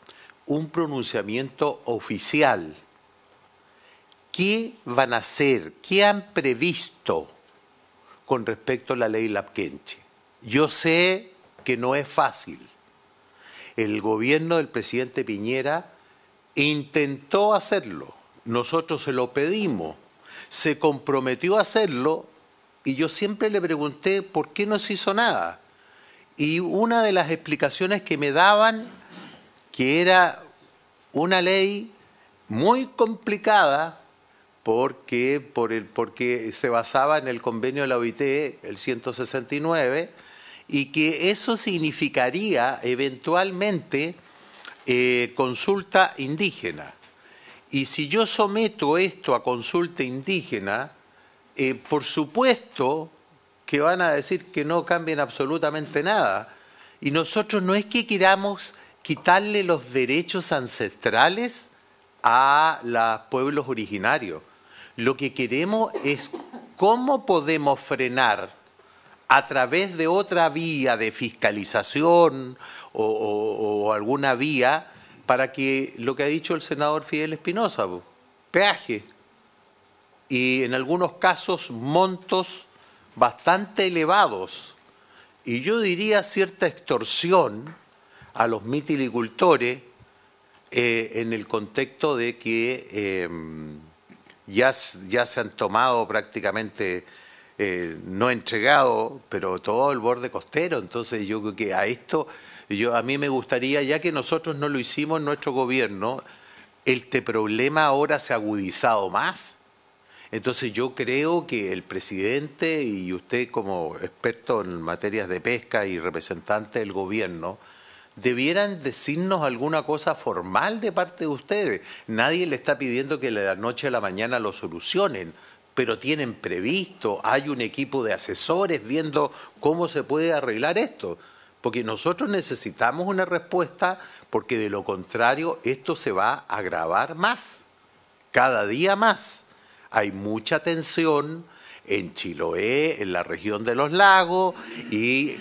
Speaker 5: un pronunciamiento oficial. ¿Qué van a hacer? ¿Qué han previsto con respecto a la ley Lapkenche? Yo sé que no es fácil. El gobierno del presidente Piñera intentó hacerlo, nosotros se lo pedimos, se comprometió a hacerlo y yo siempre le pregunté por qué no se hizo nada. Y una de las explicaciones que me daban, que era una ley muy complicada porque se basaba en el convenio de la OIT, el 169, y que eso significaría eventualmente consulta indígena. Y si yo someto esto a consulta indígena, por supuesto que van a decir que no cambien absolutamente nada. Y nosotros no es que queramos quitarle los derechos ancestrales a los pueblos originarios. Lo que queremos es cómo podemos frenar a través de otra vía de fiscalización o alguna vía para que lo que ha dicho el senador Fidel Espinosa, peaje, y en algunos casos montos bastante elevados, y yo diría cierta extorsión a los mitilicultores en el contexto de que ya se han tomado prácticamente, no entregado, pero todo el borde costero. Entonces yo creo que a esto, a mí me gustaría, ya que nosotros no lo hicimos en nuestro gobierno, este problema ahora se ha agudizado más. Entonces yo creo que el presidente y usted como experto en materias de pesca y representante del gobierno debieran decirnos alguna cosa formal de parte de ustedes. Nadie le está pidiendo que de la noche a la mañana lo solucionen, pero tienen previsto, hay un equipo de asesores viendo cómo se puede arreglar esto. Porque nosotros necesitamos una respuesta, porque de lo contrario esto se va a agravar más, cada día más. Hay mucha tensión en Chiloé, en la región de los lagos, y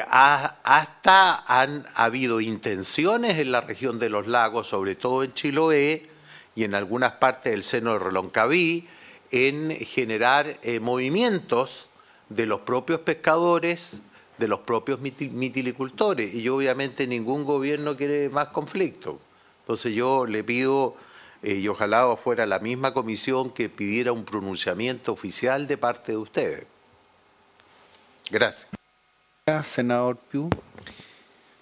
Speaker 5: hasta han habido intenciones en la región de los lagos, sobre todo en Chiloé y en algunas partes del seno de Reloncaví, en generar movimientos de los propios pescadores, de los propios mitilicultores, y obviamente ningún gobierno quiere más conflicto. Entonces yo le pido, y ojalá fuera la misma comisión que pidiera un pronunciamiento oficial de parte de ustedes. Gracias.
Speaker 1: Senador Piu.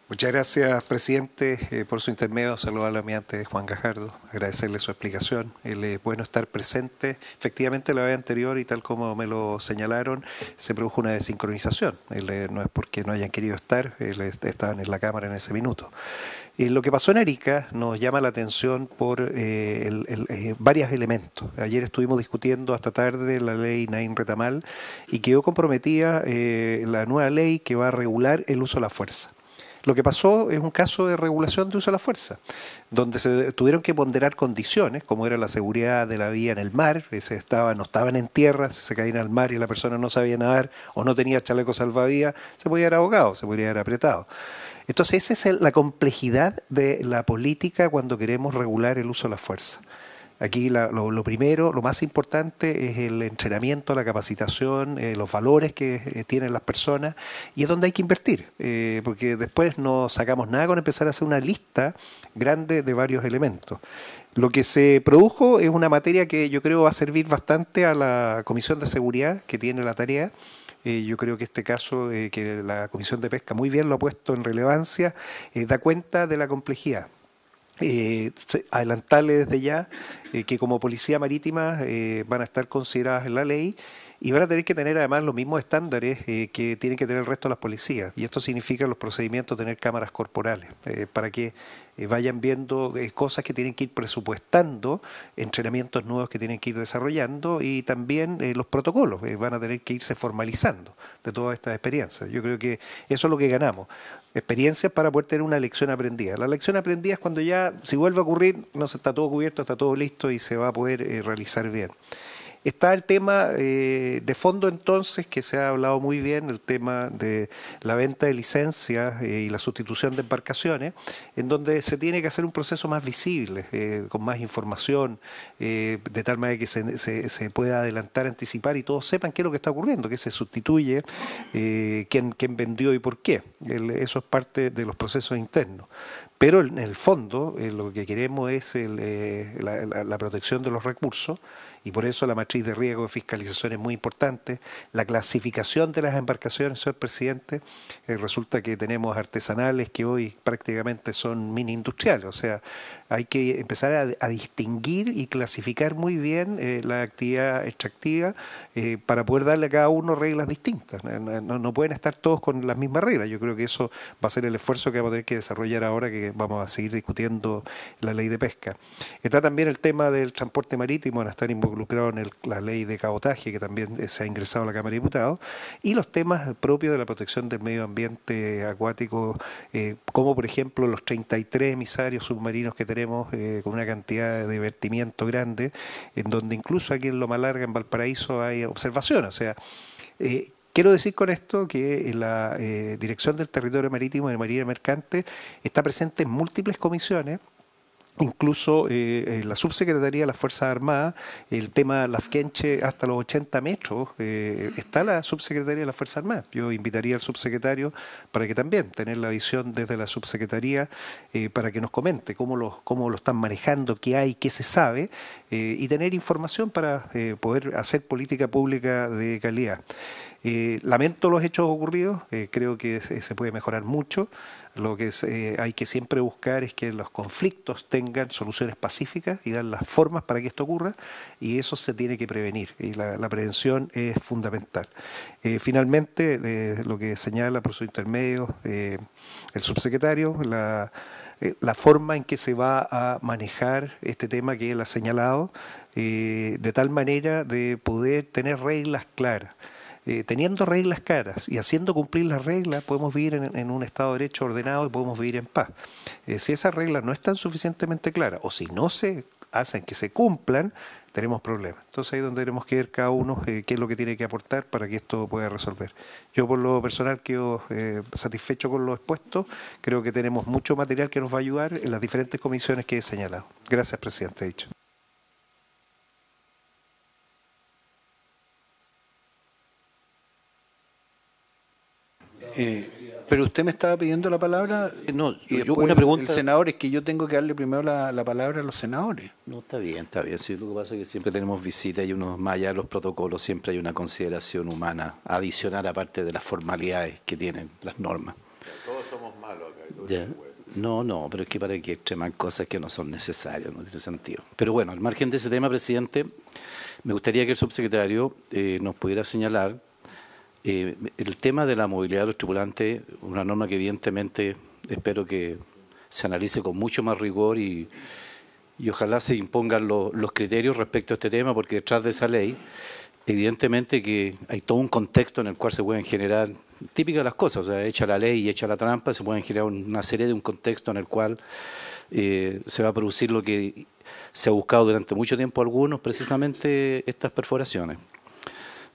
Speaker 9: Muchas gracias, presidente, por su intermedio. Saludar al amiante Juan Gajardo, agradecerle su explicación. Es bueno estar presente. Efectivamente, la vez anterior, y tal como me lo señalaron, se produjo una desincronización. No es porque no hayan querido estar, estaban en la Cámara en ese minuto. Lo que pasó en Arica nos llama la atención por varios elementos. Ayer estuvimos discutiendo hasta tarde la ley Naín Retamal y quedó comprometida la nueva ley que va a regular el uso de la fuerza. Lo que pasó es un caso de regulación de uso de la fuerza, donde se tuvieron que ponderar condiciones, como era la seguridad de la vía en el mar, no estaban en tierra, si se caían al mar y la persona no sabía nadar o no tenía chaleco salvavidas, se podía haber ahogado, se podría haber apretado. Entonces esa es la complejidad de la política cuando queremos regular el uso de la fuerza. Aquí lo primero, lo más importante es el entrenamiento, la capacitación, los valores que tienen las personas, y es donde hay que invertir, porque después no sacamos nada con empezar a hacer una lista grande de varios elementos. Lo que se produjo es una materia que yo creo va a servir bastante a la Comisión de Seguridad, que tiene la tarea. Yo creo que este caso, que la Comisión de Pesca muy bien lo ha puesto en relevancia, da cuenta de la complejidad. Adelantarle desde ya que como policía marítima van a estar consideradas en la ley y van a tener que tener además los mismos estándares que tienen que tener el resto de las policías, y esto significa los procedimientos tener cámaras corporales para que vayan viendo cosas que tienen que ir presupuestando, entrenamientos nuevos que tienen que ir desarrollando, y también los protocolos van a tener que irse formalizando de todas estas experiencias. Yo creo que eso es lo que ganamos, experiencias para poder tener una lección aprendida. La lección aprendida es cuando ya, si vuelve a ocurrir, no se está todo cubierto, está todo listo y se va a poder realizar bien. Está el tema de fondo entonces, que se ha hablado muy bien, el tema de la venta de licencias y la sustitución de embarcaciones, en donde se tiene que hacer un proceso más visible, con más información, de tal manera que se pueda adelantar, anticipar y todos sepan qué es lo que está ocurriendo, qué se sustituye, quién vendió y por qué. Eso es parte de los procesos internos. Pero en el fondo lo que queremos es la protección de los recursos, y por eso la matriz de riesgo de fiscalización es muy importante. La clasificación de las embarcaciones, señor presidente, resulta que tenemos artesanales que hoy prácticamente son mini industriales, o sea, hay que empezar a distinguir y clasificar muy bien la actividad extractiva para poder darle a cada uno reglas distintas. No pueden estar todos con las mismas reglas. Yo creo que eso va a ser el esfuerzo que vamos a tener que desarrollar ahora que vamos a seguir discutiendo la ley de pesca. Está también el tema del transporte marítimo, van a estar involucrados en la ley de cabotaje, que también se ha ingresado a la Cámara de Diputados, y los temas propios de la protección del medio ambiente acuático, como por ejemplo los 33 emisarios submarinos que tenemos con una cantidad de vertimiento grande, en donde incluso aquí en Loma Larga, en Valparaíso, hay observación. O sea, ¿qué Quiero decir con esto que la Dirección del Territorio Marítimo y de Marina Mercante está presente en múltiples comisiones. Incluso la subsecretaría de las Fuerzas Armadas, el tema Lafkenche hasta los 80 metros, está la subsecretaría de las Fuerzas Armadas. Yo invitaría al subsecretario para que también tener la visión desde la subsecretaría para que nos comente cómo lo están manejando, qué hay, qué se sabe y tener información para poder hacer política pública de calidad. Lamento los hechos ocurridos, creo que se puede mejorar mucho. Lo que hay que siempre buscar es que los conflictos tengan soluciones pacíficas y dar las formas para que esto ocurra, y eso se tiene que prevenir, y la prevención es fundamental. Finalmente, lo que señala por su intermedio el subsecretario, la forma en que se va a manejar este tema que él ha señalado, de tal manera de poder tener reglas claras. Teniendo reglas claras y haciendo cumplir las reglas, podemos vivir en un Estado de Derecho ordenado y podemos vivir en paz. Si esas reglas no están suficientemente claras o si no se hacen que se cumplan, tenemos problemas. Entonces ahí es donde tenemos que ver cada uno qué es lo que tiene que aportar para que esto pueda resolver. Yo por lo personal quedo satisfecho con lo expuesto. Creo que tenemos mucho material que nos va a ayudar en las diferentes comisiones que he señalado. Gracias, presidente. Dicho.
Speaker 1: Pero usted me estaba pidiendo la palabra.
Speaker 7: No,
Speaker 1: Y
Speaker 7: yo
Speaker 1: después
Speaker 7: una pregunta.
Speaker 1: el senador, es que yo tengo que darle primero la palabra a los senadores.
Speaker 7: No, está bien, está bien. Sí, lo que pasa es que siempre tenemos visitas y unos, más allá de los protocolos, siempre hay una consideración humana adicional aparte de las formalidades que tienen las normas.
Speaker 5: Todos somos malos acá.
Speaker 7: Ya. No, pero es que para que extreman cosas que no son necesarias, no tiene sentido. Pero bueno, al margen de ese tema, presidente, me gustaría que el subsecretario nos pudiera señalar el tema de la movilidad de los tripulantes, una norma que evidentemente espero que se analice con mucho más rigor y ojalá se impongan los criterios respecto a este tema, porque detrás de esa ley, evidentemente que hay todo un contexto en el cual se pueden generar, típicas las cosas, o sea, hecha la ley y hecha la trampa, se pueden generar una serie de un contexto en el cual se va a producir lo que se ha buscado durante mucho tiempo algunos, precisamente estas perforaciones.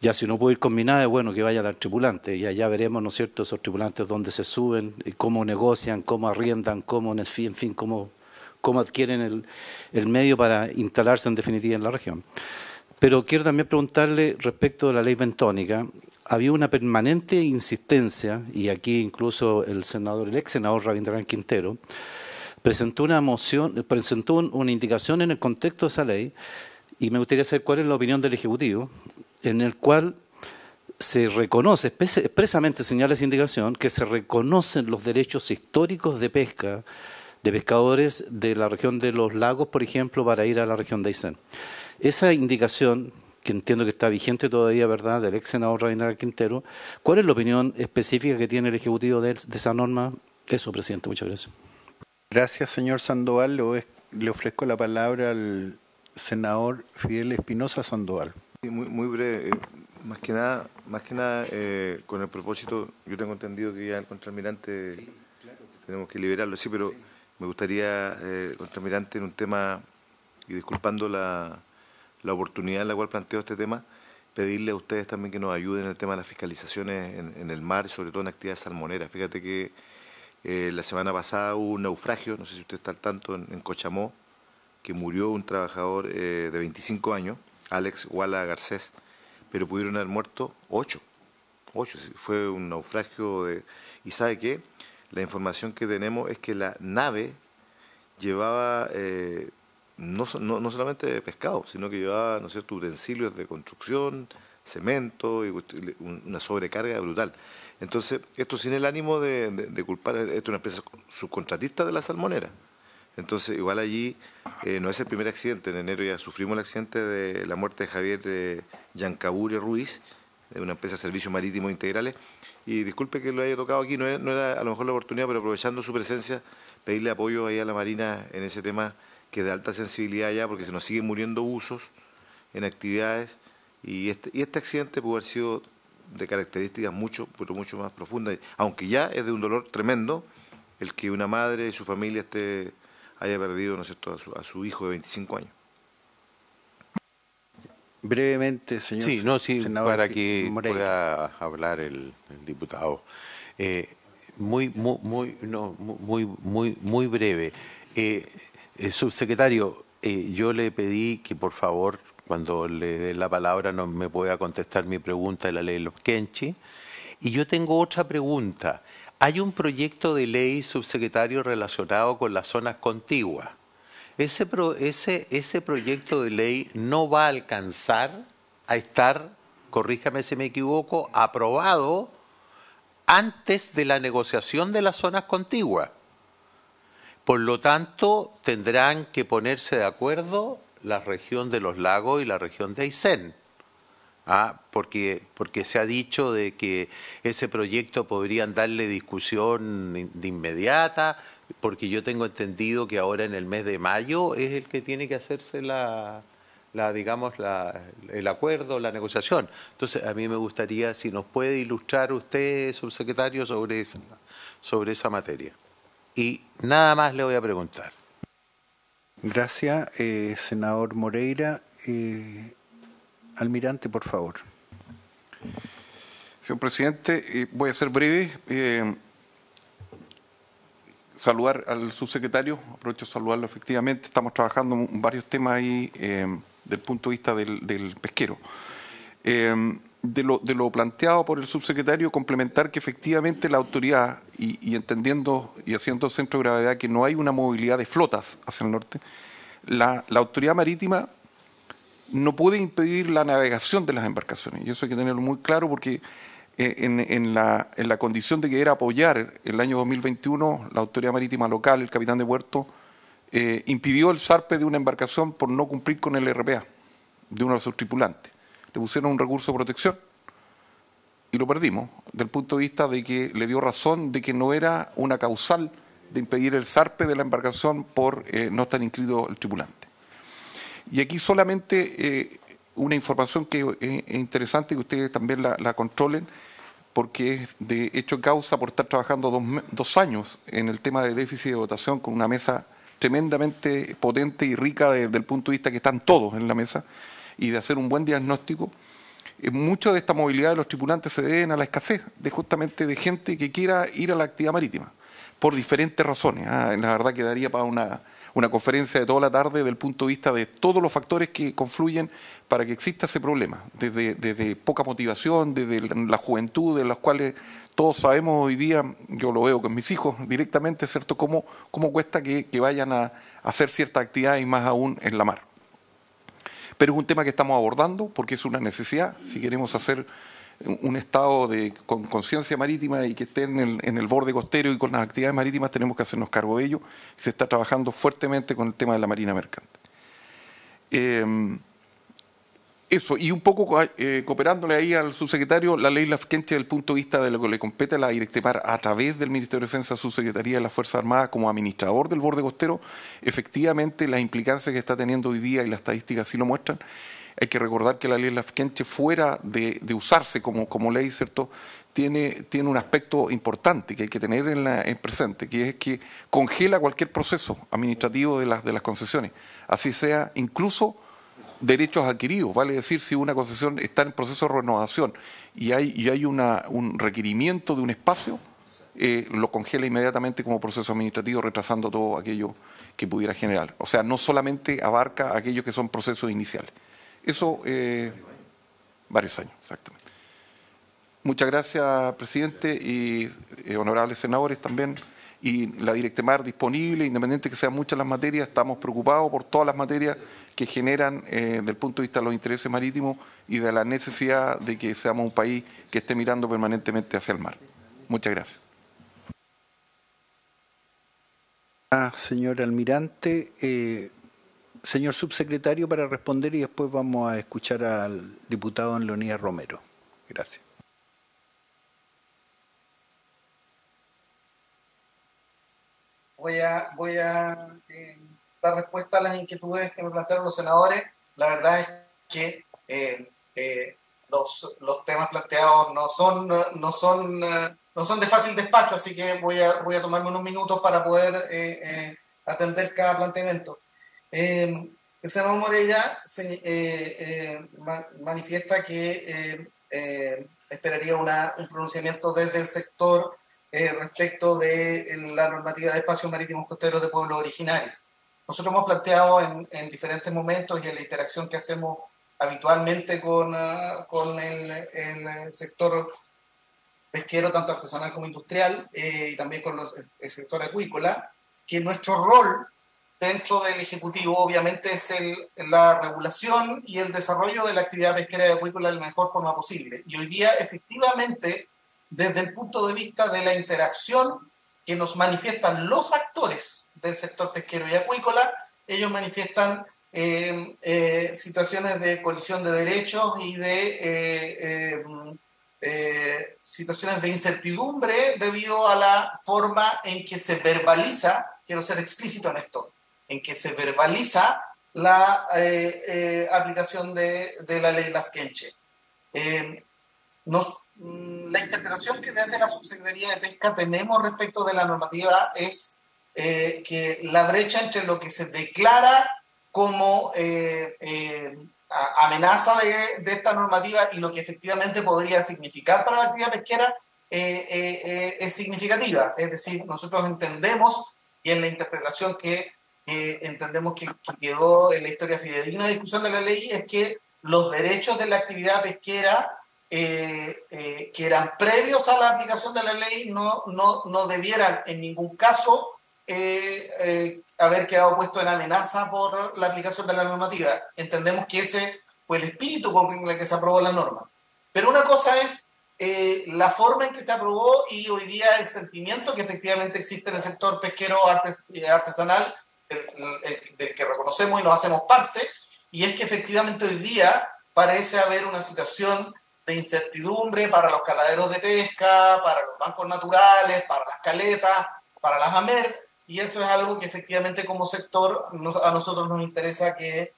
Speaker 7: Ya si no puede ir combinada, es bueno que vaya la tripulante, y allá veremos, ¿no es cierto?, esos tripulantes dónde se suben, cómo negocian, cómo arriendan, cómo, en fin, cómo adquieren el medio para instalarse en definitiva en la región. Pero quiero también preguntarle respecto de la ley bentónica. Había una permanente insistencia, y aquí incluso el ex senador Rabindranath Quintero presentó una indicación en el contexto de esa ley, y me gustaría saber cuál es la opinión del Ejecutivo, en el cual se reconoce, expresamente señala esa indicación, que se reconocen los derechos históricos de pesca de pescadores de la región de los lagos, por ejemplo, para ir a la región de Aysén. Esa indicación, que entiendo que está vigente todavía, ¿verdad?, del ex senador Rabindranath Quintero, ¿cuál es la opinión específica que tiene el Ejecutivo de esa norma? Eso, presidente, muchas gracias.
Speaker 1: Gracias, señor Sandoval. Le ofrezco la palabra al senador Fidel Espinosa Sandoval.
Speaker 4: Muy breve, más que nada con el propósito, yo tengo entendido que ya el contraalmirante tenemos que liberarlo, sí, pero me gustaría, contraalmirante, en un tema, y disculpando la oportunidad en la cual planteo este tema, pedirle a ustedes también que nos ayuden en el tema de las fiscalizaciones en el mar, sobre todo en actividades salmoneras. Fíjate que la semana pasada hubo un naufragio, no sé si usted está al tanto, en Cochamó, que murió un trabajador de 25 años, Alex Wala Garcés, pero pudieron haber muerto 8. Fue un naufragio ¿Y sabe qué? La información que tenemos es que la nave llevaba no solamente pescado, sino que llevaba, ¿no es cierto?, utensilios de construcción, cemento, y una sobrecarga brutal. Entonces, esto sin el ánimo de culpar, esto es una empresa subcontratista de la salmonera. Entonces, igual allí no es el primer accidente. En enero ya sufrimos el accidente de la muerte de Javier Yancabure Ruiz, de una empresa de servicios marítimos integrales. Y disculpe que lo haya tocado aquí, no era a lo mejor la oportunidad, pero aprovechando su presencia, pedirle apoyo ahí a la Marina en ese tema que es de alta sensibilidad ya, porque se nos siguen muriendo buzos en actividades. Y este accidente pudo haber sido de características mucho más profundas, aunque ya es de un dolor tremendo el que una madre y su familia haya perdido, ¿no es cierto?, a su hijo de 25 años.
Speaker 1: Brevemente, señor
Speaker 5: Sí, no, sí,
Speaker 1: senador
Speaker 5: para que
Speaker 1: Moreira.
Speaker 5: pueda hablar el diputado. Muy breve. Subsecretario, yo le pedí que por favor, cuando le dé la palabra, no me pueda contestar mi pregunta de la ley de los Kenchi. Y yo tengo otra pregunta. Hay un proyecto de ley, subsecretario, relacionado con las zonas contiguas. Ese proyecto de ley no va a alcanzar a estar, corríjame si me equivoco, aprobado antes de la negociación de las zonas contiguas. Por lo tanto, tendrán que ponerse de acuerdo la región de los lagos y la región de Aysén. Porque se ha dicho de que ese proyecto podrían darle discusión de inmediata, porque yo tengo entendido que ahora en el mes de mayo es el que tiene que hacerse el acuerdo, la negociación. Entonces, a mí me gustaría si nos puede ilustrar usted, subsecretario, sobre esa materia. Y nada más le voy a preguntar.
Speaker 1: Gracias, senador Moreira. Almirante, por favor.
Speaker 3: Señor presidente, voy a ser breve. Saludar al subsecretario, aprovecho de saludarlo efectivamente. Estamos trabajando en varios temas ahí del punto de vista del pesquero. De lo planteado por el subsecretario, complementar que efectivamente la autoridad, y entendiendo y haciendo centro de gravedad que no hay una movilidad de flotas hacia el norte, la autoridad marítima no puede impedir la navegación de las embarcaciones. Y eso hay que tenerlo muy claro porque en la condición de querer apoyar el año 2021, la autoridad marítima local, el capitán de puerto, impidió el zarpe de una embarcación por no cumplir con el RPA de uno de sus tripulantes. Le pusieron un recurso de protección y lo perdimos, del punto de vista de que le dio razón de que no era una causal de impedir el zarpe de la embarcación por no estar inscrito el tripulante. Y aquí solamente una información que es interesante que ustedes también la controlen, porque es de hecho causa por estar trabajando 2 años en el tema de déficit de votación con una mesa tremendamente potente y rica desde el punto de vista que están todos en la mesa y de hacer un buen diagnóstico. Mucho de esta movilidad de los tripulantes se deben a la escasez justamente de gente que quiera ir a la actividad marítima, por diferentes razones. La verdad que daría para una conferencia de toda la tarde del punto de vista de todos los factores que confluyen para que exista ese problema, desde poca motivación, desde la juventud, de las cuales todos sabemos hoy día, yo lo veo con mis hijos directamente, ¿cierto?, cómo cuesta que vayan a hacer ciertas actividades y más aún en la mar. Pero es un tema que estamos abordando porque es una necesidad, si queremos hacer un estado con conciencia marítima y que esté en el borde costero y con las actividades marítimas, tenemos que hacernos cargo de ello. Se está trabajando fuertemente con el tema de la marina mercante. Eso, y un poco cooperándole ahí al subsecretario, la ley Lafkenche, desde el punto de vista de lo que le compete a la Directemar a través del Ministerio de Defensa, Subsecretaría de las Fuerzas Armadas, como administrador del borde costero, efectivamente las implicancias que está teniendo hoy día, y las estadísticas así lo muestran. Hay que recordar que la ley Lafkenche, fuera de usarse como ley, ¿cierto?, tiene un aspecto importante que hay que tener en presente, que es que congela cualquier proceso administrativo de las concesiones, así sea incluso derechos adquiridos, vale decir, si una concesión está en proceso de renovación y hay un requerimiento de un espacio, lo congela inmediatamente como proceso administrativo, retrasando todo aquello que pudiera generar. O sea, no solamente abarca aquellos que son procesos iniciales. Eso, varios años, exactamente. Muchas gracias, presidente, y honorables senadores también. Y la Directemar disponible, independiente que sean muchas las materias, estamos preocupados por todas las materias que generan, desde el punto de vista de los intereses marítimos y de la necesidad de que seamos un país que esté mirando permanentemente hacia el mar. Muchas gracias.
Speaker 1: Señor almirante, señor subsecretario, para responder y después vamos a escuchar al diputado don Leonidas Romero. Gracias.
Speaker 8: Voy a dar respuesta a las inquietudes que me plantearon los senadores. La verdad es que los temas planteados no son de fácil despacho, así que voy a tomarme unos minutos para poder atender cada planteamiento. el senador Moreira manifiesta que esperaría un pronunciamiento desde el sector respecto de la normativa de espacios marítimos costeros de pueblos originarios. Nosotros hemos planteado en diferentes momentos y en la interacción que hacemos habitualmente con el sector pesquero, tanto artesanal como industrial, y también con el sector acuícola, que nuestro rol dentro del Ejecutivo obviamente es la regulación y el desarrollo de la actividad pesquera y acuícola de la mejor forma posible. Y hoy día, efectivamente, desde el punto de vista de la interacción que nos manifiestan los actores del sector pesquero y acuícola, ellos manifiestan situaciones de colisión de derechos y de situaciones de incertidumbre debido a la forma en que se verbaliza, quiero ser explícito en esto, en que se verbaliza la aplicación de la ley Lafkenche. La interpretación que desde la Subsecretaría de Pesca tenemos respecto de la normativa es que la brecha entre lo que se declara como amenaza de esta normativa y lo que efectivamente podría significar para la actividad pesquera es significativa. Es decir, nosotros entendemos, y en la interpretación que entendemos que quedó en la historia fidedigna de discusión de la ley, es que los derechos de la actividad pesquera que eran previos a la aplicación de la ley no debieran en ningún caso haber quedado puesto en amenaza por la aplicación de la normativa. Entendemos que ese fue el espíritu con el que se aprobó la norma. Pero una cosa es la forma en que se aprobó y hoy día el sentimiento que efectivamente existe en el sector pesquero artesanal, del que reconocemos y nos hacemos parte, y es que efectivamente hoy día parece haber una situación de incertidumbre para los caladeros de pesca, para los bancos naturales, para las caletas, para las AMER, y eso es algo que efectivamente como sector a nosotros nos interesa que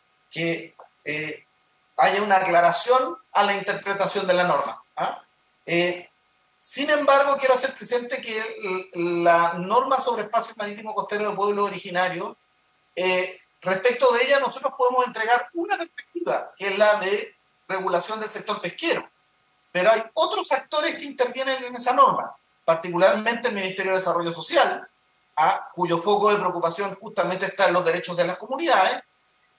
Speaker 8: haya una aclaración a la interpretación de la norma. Sin embargo, quiero hacer presente que la norma sobre espacios marítimos costeros de pueblos originarios, respecto de ella nosotros podemos entregar una perspectiva, que es la de regulación del sector pesquero. Pero hay otros actores que intervienen en esa norma, particularmente el Ministerio de Desarrollo Social, cuyo foco de preocupación justamente está en los derechos de las comunidades,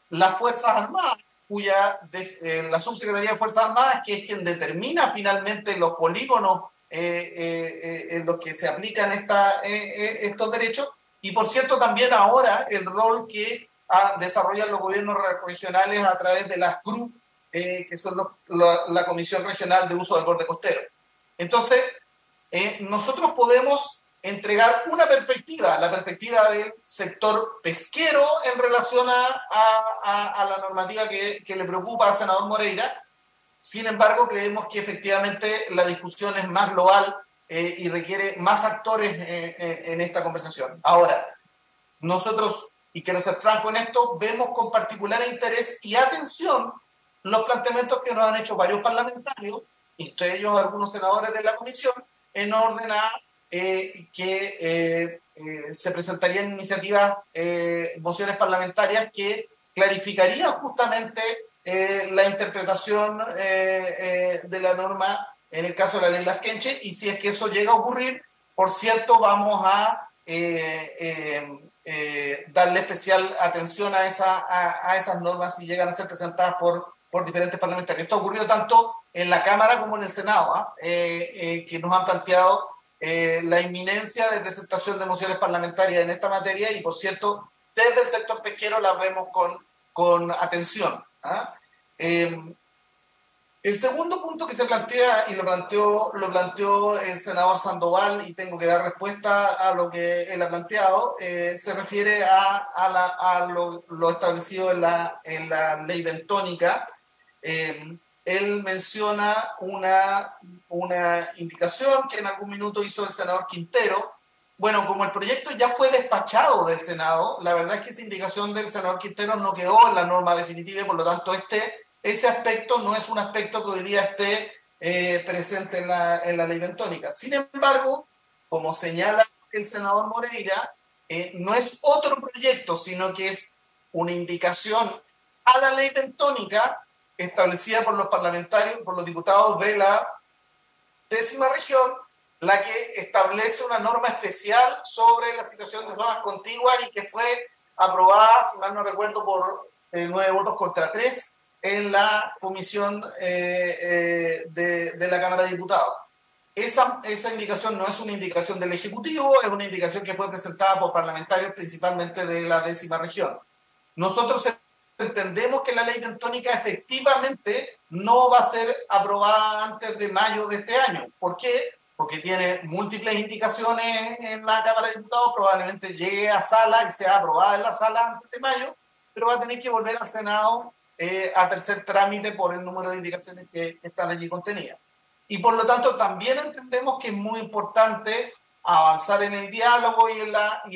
Speaker 8: las Fuerzas Armadas, la Subsecretaría de Fuerzas Armadas, que es quien determina finalmente los polígonos en los que se aplican estos derechos, y por cierto también ahora el rol que desarrollan los gobiernos regionales a través de las CRUF, que son la Comisión Regional de Uso del Borde Costero. Entonces, nosotros podemos entregar una perspectiva, la perspectiva del sector pesquero en relación a la normativa que le preocupa al senador Moreira. Sin embargo, creemos que efectivamente la discusión es más global y requiere más actores en esta conversación. Ahora, nosotros, y quiero ser franco en esto, vemos con particular interés y atención los planteamientos que nos han hecho varios parlamentarios, entre ellos algunos senadores de la comisión, en orden a que se presentarían iniciativas, mociones parlamentarias que clarificarían justamente la interpretación de la norma en el caso de la ley Lafkenche, y si es que eso llega a ocurrir, por cierto, vamos a darle especial atención a esas normas si llegan a ser presentadas por diferentes parlamentarios. Esto ha ocurrido tanto en la Cámara como en el Senado, que nos han planteado la inminencia de presentación de mociones parlamentarias en esta materia, y por cierto, desde el sector pesquero las vemos con atención. El segundo punto que se plantea, y lo planteó el senador Sandoval, y tengo que dar respuesta a lo que él ha planteado, se refiere a lo establecido en la ley bentónica. Él menciona una indicación que en algún minuto hizo el senador Quintero. Bueno, como el proyecto ya fue despachado del Senado, la verdad es que esa indicación del senador Quintero no quedó en la norma definitiva, y por lo tanto ese aspecto no es un aspecto que hoy día esté presente en la ley bentónica. Sin embargo, como señala el senador Moreira, no es otro proyecto, sino que es una indicación a la ley bentónica establecida por los parlamentarios, por los diputados de la 10ª región, la que establece una norma especial sobre la situación de zonas contiguas y que fue aprobada, si mal no recuerdo, por 9 votos contra 3 en la comisión de la Cámara de Diputados. Esa indicación no es una indicación del Ejecutivo, es una indicación que fue presentada por parlamentarios principalmente de la 10ª región. Nosotros entendemos que la ley bentónica efectivamente no va a ser aprobada antes de mayo de este año. ¿Por qué? Porque tiene múltiples indicaciones en la Cámara de Diputados, probablemente llegue a sala y sea aprobada en la sala antes de mayo, pero va a tener que volver al Senado a tercer trámite por el número de indicaciones que están allí contenidas. Y por lo tanto también entendemos que es muy importante avanzar en el diálogo y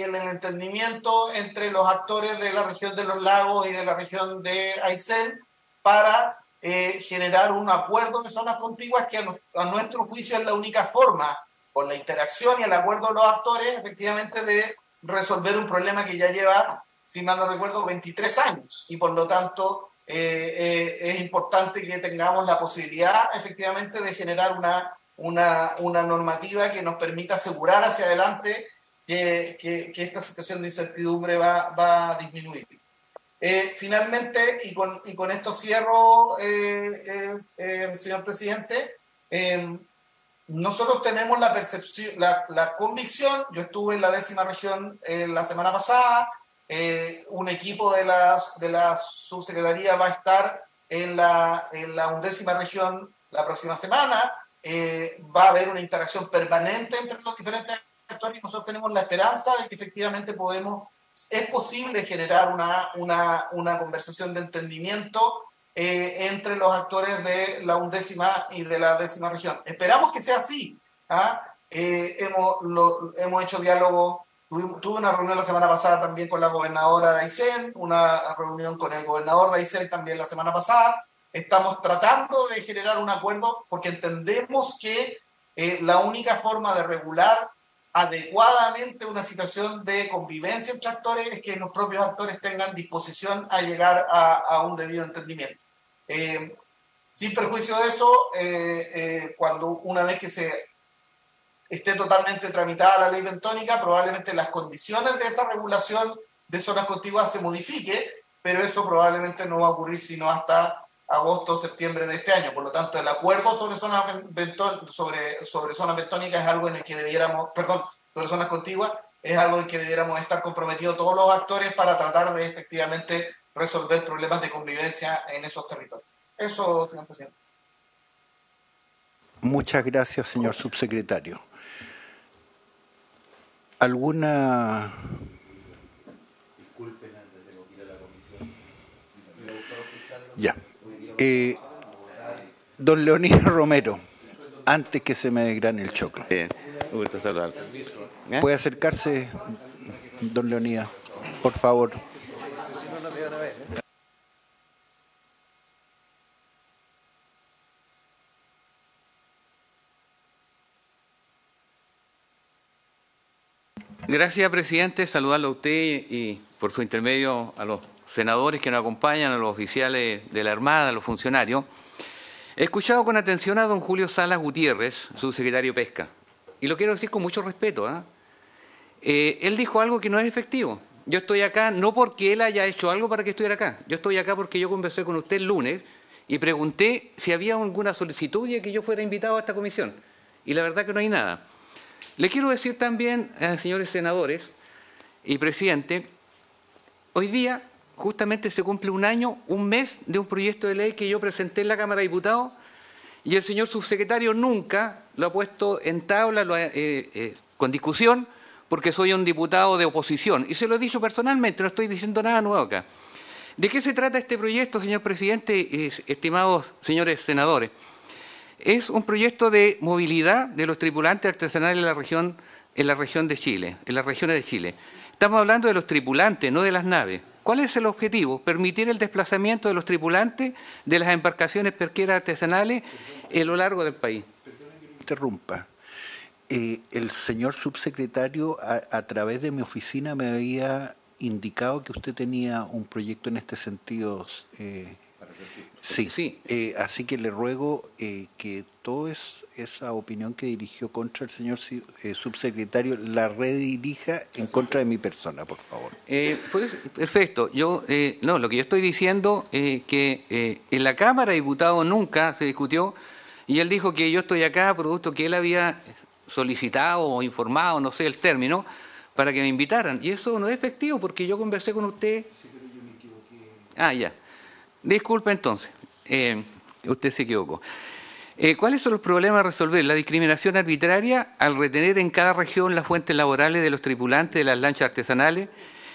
Speaker 8: en el entendimiento entre los actores de la región de los lagos y de la región de Aysén para generar un acuerdo de zonas contiguas que a nuestro juicio es la única forma, con la interacción y el acuerdo de los actores, efectivamente, de resolver un problema que ya lleva, si mal no recuerdo, 23 años. Y por lo tanto es importante que tengamos la posibilidad, efectivamente, de generar una normativa que nos permita asegurar hacia adelante que esta situación de incertidumbre va a disminuir. Finalmente, y con esto cierro, señor presidente, nosotros tenemos la percepción, la convicción, yo estuve en la 10ª región la semana pasada, un equipo de la subsecretaría va a estar en la 11ª región la próxima semana. Va a haber una interacción permanente entre los diferentes actores y nosotros tenemos la esperanza de que efectivamente es posible generar una conversación de entendimiento entre los actores de la 11ª y de la 10ª región. Esperamos que sea así. Hemos hecho diálogo, tuve una reunión la semana pasada también con la gobernadora de Aysén, una reunión con el gobernador de Aysén también la semana pasada. Estamos tratando de generar un acuerdo porque entendemos que la única forma de regular adecuadamente una situación de convivencia entre actores es que los propios actores tengan disposición a llegar a un debido entendimiento. Sin perjuicio de eso, una vez que se esté totalmente tramitada la ley bentónica, probablemente las condiciones de esa regulación de zonas contiguas se modifique, pero eso probablemente no va a ocurrir sino hasta agosto o septiembre de este año. Por lo tanto, el acuerdo sobre zonas bentónicas es algo en el que sobre zonas contiguas, es algo en el que debiéramos estar comprometidos todos los actores para tratar de efectivamente resolver problemas de convivencia en esos territorios. Eso, señor presidente.
Speaker 1: Muchas gracias, señor subsecretario. ¿Alguna?
Speaker 7: Disculpen, antes de ir a la comisión.
Speaker 1: Ya. Don Leonidas Romero, antes que se me desgrane el choclo.
Speaker 10: Bien, un gusto saludar.
Speaker 1: ¿Puede acercarse, don Leonidas, por favor?
Speaker 10: Gracias, presidente. Saludarlo a usted y por su intermedio a los senadores que nos acompañan, a los oficiales de la Armada, a los funcionarios. He escuchado con atención a don Julio Salas Gutiérrez, subsecretario de Pesca, y lo quiero decir con mucho respeto. Él dijo algo que no es efectivo. Yo estoy acá no porque él haya hecho algo para que estuviera acá. Yo estoy acá porque yo conversé con usted el lunes y pregunté si había alguna solicitud de que yo fuera invitado a esta comisión. Y la verdad que no hay nada. Le quiero decir también, señores senadores y presidente, hoy día justamente se cumple un mes de un proyecto de ley que yo presenté en la Cámara de Diputados y el señor subsecretario nunca lo ha puesto en tabla, con discusión, porque soy un diputado de oposición. Y se lo he dicho personalmente, no estoy diciendo nada nuevo acá. ¿De qué se trata este proyecto, señor presidente, estimados señores senadores? Es un proyecto de movilidad de los tripulantes artesanales en la región de Chile, en las regiones de Chile. Estamos hablando de los tripulantes, no de las naves. ¿Cuál es el objetivo? Permitir el desplazamiento de los tripulantes de las embarcaciones pesqueras artesanales a lo largo del país.
Speaker 1: Perdón que me interrumpa. El señor subsecretario, a través de mi oficina, me había indicado que usted tenía un proyecto en este sentido. Sí. Así que le ruego que toda esa opinión que dirigió contra el señor subsecretario la redirija en contra de mi persona, por favor.
Speaker 10: Pues, perfecto. Lo que yo estoy diciendo es que en la Cámara de Diputados nunca se discutió y él dijo que yo estoy acá producto que él había solicitado o informado, no sé el término, para que me invitaran. Y eso no es efectivo porque yo conversé con usted. Sí, pero yo me equivoqué. Ya. Disculpe entonces, usted se equivocó. ¿Cuáles son los problemas a resolver? La discriminación arbitraria al retener en cada región las fuentes laborales de los tripulantes de las lanchas artesanales,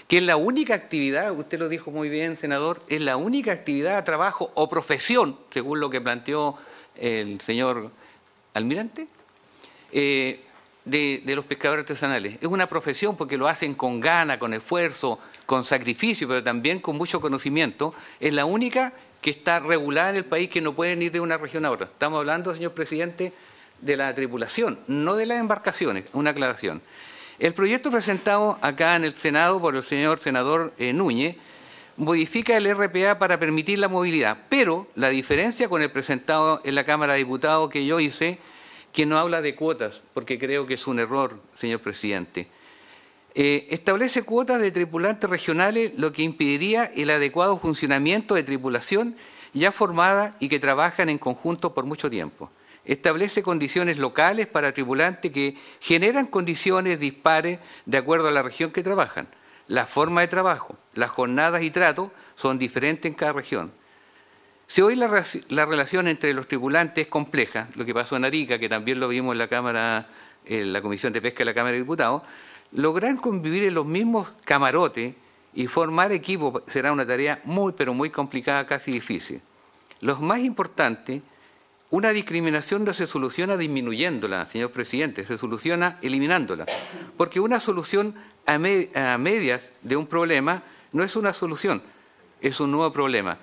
Speaker 10: que es la única actividad, usted lo dijo muy bien, senador, es la única actividad, trabajo o profesión, según lo que planteó el señor almirante, de los pescadores artesanales. Es una profesión porque lo hacen con gana, con esfuerzo, con sacrificio, pero también con mucho conocimiento. Es la única que está regulada en el país, que no pueden ir de una región a otra. Estamos hablando, señor presidente, de la tripulación, no de las embarcaciones. Una aclaración. El proyecto presentado acá en el Senado por el señor senador Núñez modifica el RPA para permitir la movilidad, pero la diferencia con el presentado en la Cámara de Diputados que yo hice, que no habla de cuotas, porque creo que es un error, señor presidente. Establece cuotas de tripulantes regionales, lo que impediría el adecuado funcionamiento de tripulación ya formada y que trabajan en conjunto por mucho tiempo. Establece condiciones locales para tripulantes que generan condiciones dispares de acuerdo a la región que trabajan. La forma de trabajo, las jornadas y tratos son diferentes en cada región. Si hoy la relación entre los tripulantes es compleja, lo que pasó en Arica, que también lo vimos en la Cámara, en la Comisión de Pesca de la Cámara de Diputados, lograr convivir en los mismos camarotes y formar equipo será una tarea muy, pero muy complicada, casi difícil. Lo más importante, una discriminación no se soluciona disminuyéndola, señor presidente, se soluciona eliminándola, porque una solución a medias de un problema no es una solución, es un nuevo problema.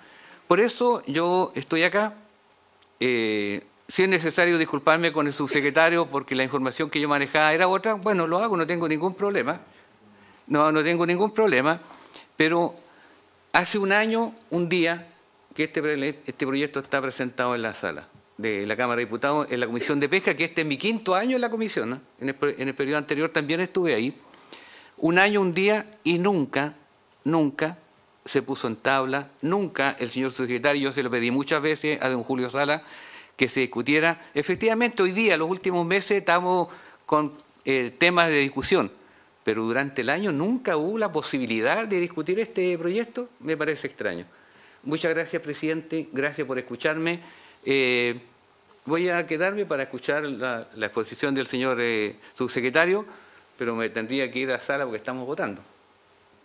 Speaker 10: Por eso yo estoy acá. Si es necesario disculparme con el subsecretario porque la información que yo manejaba era otra, bueno, lo hago, no tengo ningún problema. No tengo ningún problema, pero hace un año, un día, que este proyecto está presentado en la sala de la Cámara de Diputados, en la Comisión de Pesca, que este es mi 5º año en la comisión, ¿no? En el periodo anterior también estuve ahí. Un año, un día, y nunca se puso en tabla, nunca el señor subsecretario, yo se lo pedí muchas veces a don Julio Sala, que se discutiera. Efectivamente, hoy día, los últimos meses, estamos con temas de discusión, pero durante el año nunca hubo la posibilidad de discutir este proyecto. Me parece extraño. Muchas gracias, presidente, gracias por escucharme. Voy a quedarme para escuchar la exposición del señor subsecretario, pero me tendría que ir a la sala porque estamos votando.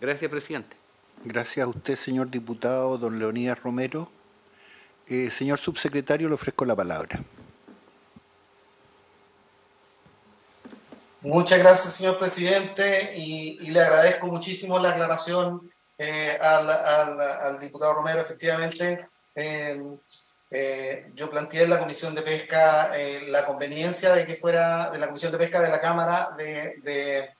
Speaker 10: Gracias, presidente.
Speaker 1: Gracias a usted, señor diputado don Leonidas Romero. Señor subsecretario, le ofrezco la palabra.
Speaker 8: Muchas gracias, señor presidente, y le agradezco muchísimo la aclaración al diputado Romero. Efectivamente, yo planteé en la Comisión de Pesca la conveniencia de que fuera de la Comisión de Pesca de la Cámara de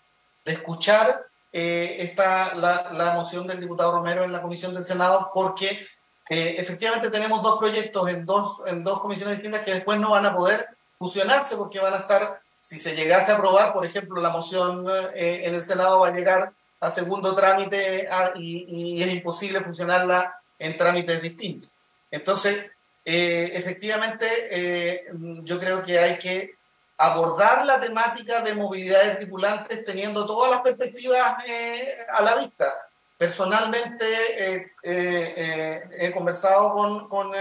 Speaker 8: escuchar la moción del diputado Romero en la Comisión del Senado, porque efectivamente tenemos dos proyectos en dos comisiones distintas que después no van a poder fusionarse porque van a estar, si se llegase a aprobar, por ejemplo, la moción en el Senado va a llegar a segundo trámite y es imposible fusionarla en trámites distintos. Entonces, efectivamente, yo creo que hay que abordar la temática de movilidad de tripulantes teniendo todas las perspectivas a la vista. Personalmente he conversado con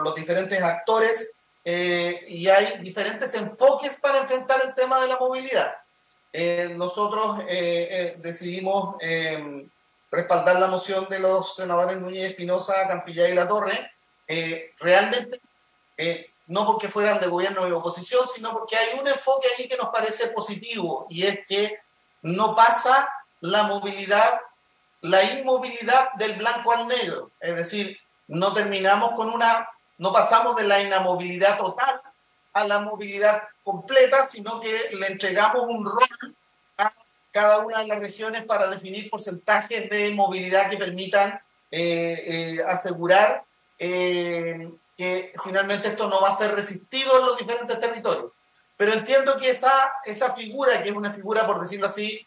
Speaker 8: los diferentes actores y hay diferentes enfoques para enfrentar el tema de la movilidad. Nosotros decidimos respaldar la moción de los senadores Núñez, Espinosa, Campillay y Latorre, realmente no porque fueran de gobierno o de oposición, sino porque hay un enfoque ahí que nos parece positivo, y es que no pasa la movilidad, la inmovilidad del blanco al negro. Es decir, no pasamos de la inamovilidad total a la movilidad completa, sino que le entregamos un rol a cada una de las regiones para definir porcentajes de movilidad que permitan asegurar que finalmente esto no va a ser resistido en los diferentes territorios. Pero entiendo que esa figura, que es una figura, por decirlo así,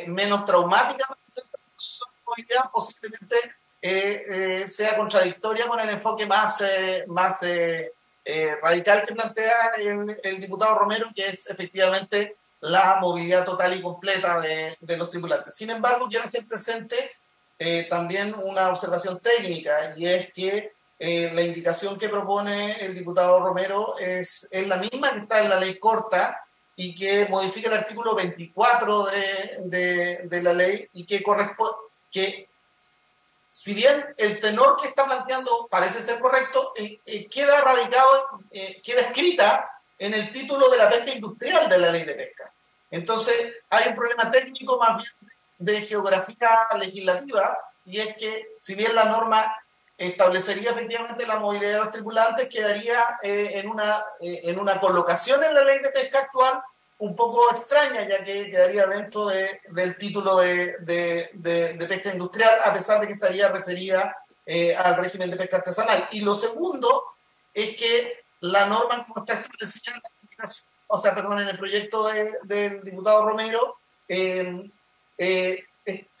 Speaker 8: menos traumática para la movilidad, posiblemente sea contradictoria con el enfoque más radical que plantea el diputado Romero, que es efectivamente la movilidad total y completa de los tripulantes. Sin embargo, quiero hacer presente también una observación técnica, y es que la indicación que propone el diputado Romero es la misma que está en la ley corta y que modifica el artículo 24 de la ley, y que si bien el tenor que está planteando parece ser correcto, queda radicado, queda escrita en el título de la pesca industrial de la ley de pesca. Entonces hay un problema técnico más bien de geografía legislativa, y es que si bien la norma establecería efectivamente la movilidad de los tripulantes, quedaría en una colocación en la ley de pesca actual un poco extraña, ya que quedaría dentro del título de pesca industrial, a pesar de que estaría referida al régimen de pesca artesanal. Y lo segundo es que la norma como está establecida en la indicación, en el proyecto del diputado Romero,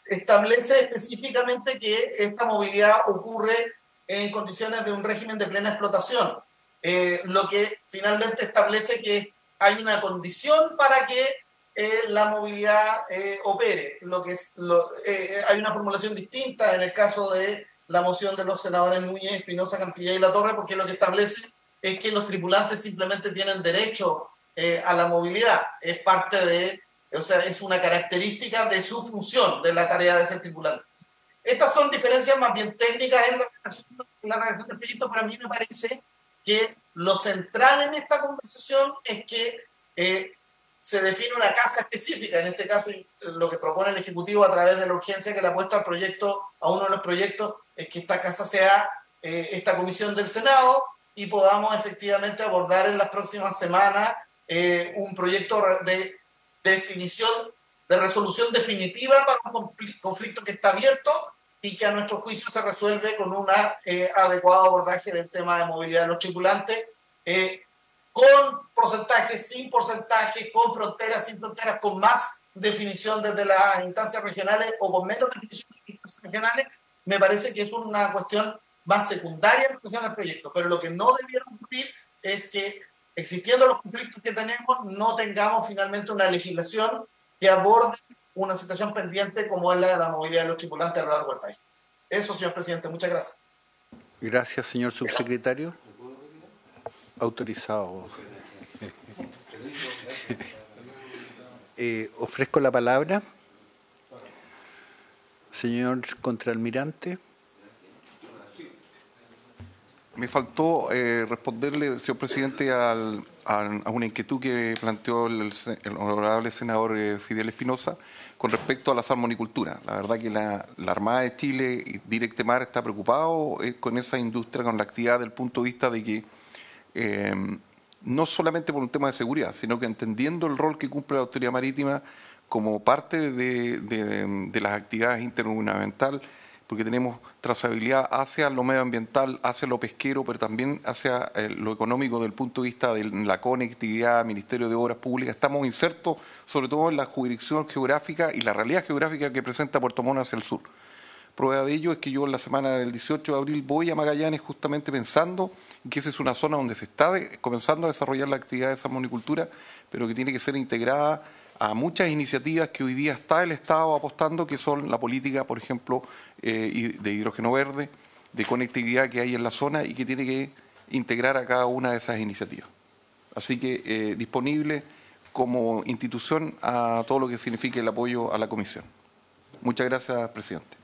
Speaker 8: establece específicamente que esta movilidad ocurre en condiciones de un régimen de plena explotación, lo que finalmente establece que hay una condición para que la movilidad opere. Hay una formulación distinta en el caso de la moción de los senadores Núñez, Espinosa, Campilla y Latorre, porque lo que establece es que los tripulantes simplemente tienen derecho a la movilidad. Es parte es una característica de su función, de la tarea de ser tripulante. Estas son diferencias más bien técnicas en la redacción del proyecto, pero a mí me parece que lo central en esta conversación es que se define una casa específica. En este caso, lo que propone el Ejecutivo a través de la urgencia que le ha puesto a uno de los proyectos, es que esta casa sea esta comisión del Senado, y podamos efectivamente abordar en las próximas semanas un proyecto de definición, de resolución definitiva para un conflicto que está abierto y que a nuestro juicio se resuelve con un adecuado abordaje del tema de movilidad de los tripulantes, con porcentajes, sin porcentajes, con fronteras, sin fronteras, con más definición desde las instancias regionales o con menos definición desde las instancias regionales. Me parece que es una cuestión más secundaria en relación al proyecto, pero lo que no debiera ocurrir es que, existiendo los conflictos que tenemos, no tengamos finalmente una legislación que aborde una situación pendiente como es la de la movilidad de los tripulantes a lo largo del país. Eso, señor presidente, muchas gracias.
Speaker 1: Gracias, señor subsecretario. Autorizado. Ofrezco la palabra. Señor contraalmirante.
Speaker 3: Me faltó responderle, señor presidente, a una inquietud que planteó el honorable senador Fidel Espinosa con respecto a la salmonicultura. La verdad que la Armada de Chile y Directemar está preocupado con esa industria, con la actividad, desde el punto de vista de que no solamente por un tema de seguridad, sino que entendiendo el rol que cumple la autoridad marítima como parte de las actividades intergubernamentales, porque tenemos trazabilidad hacia lo medioambiental, hacia lo pesquero, pero también hacia lo económico desde el punto de vista de la conectividad, Ministerio de Obras Públicas. Estamos insertos sobre todo en la jurisdicción geográfica y la realidad geográfica que presenta Puerto Montt hacia el sur. Prueba de ello es que yo en la semana del 18 de abril voy a Magallanes justamente pensando que esa es una zona donde se está comenzando a desarrollar la actividad de salmonicultura, pero que tiene que ser integrada a muchas iniciativas que hoy día está el Estado apostando, que son la política, por ejemplo, de hidrógeno verde, de conectividad que hay en la zona y que tiene que integrar a cada una de esas iniciativas. Así que disponible como institución a todo lo que signifique el apoyo a la comisión. Muchas gracias, presidente.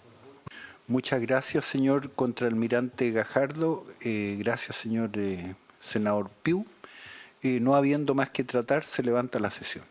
Speaker 1: Muchas gracias, señor contraalmirante Gajardo. Gracias, señor senador Piu. No habiendo más que tratar, se levanta la sesión.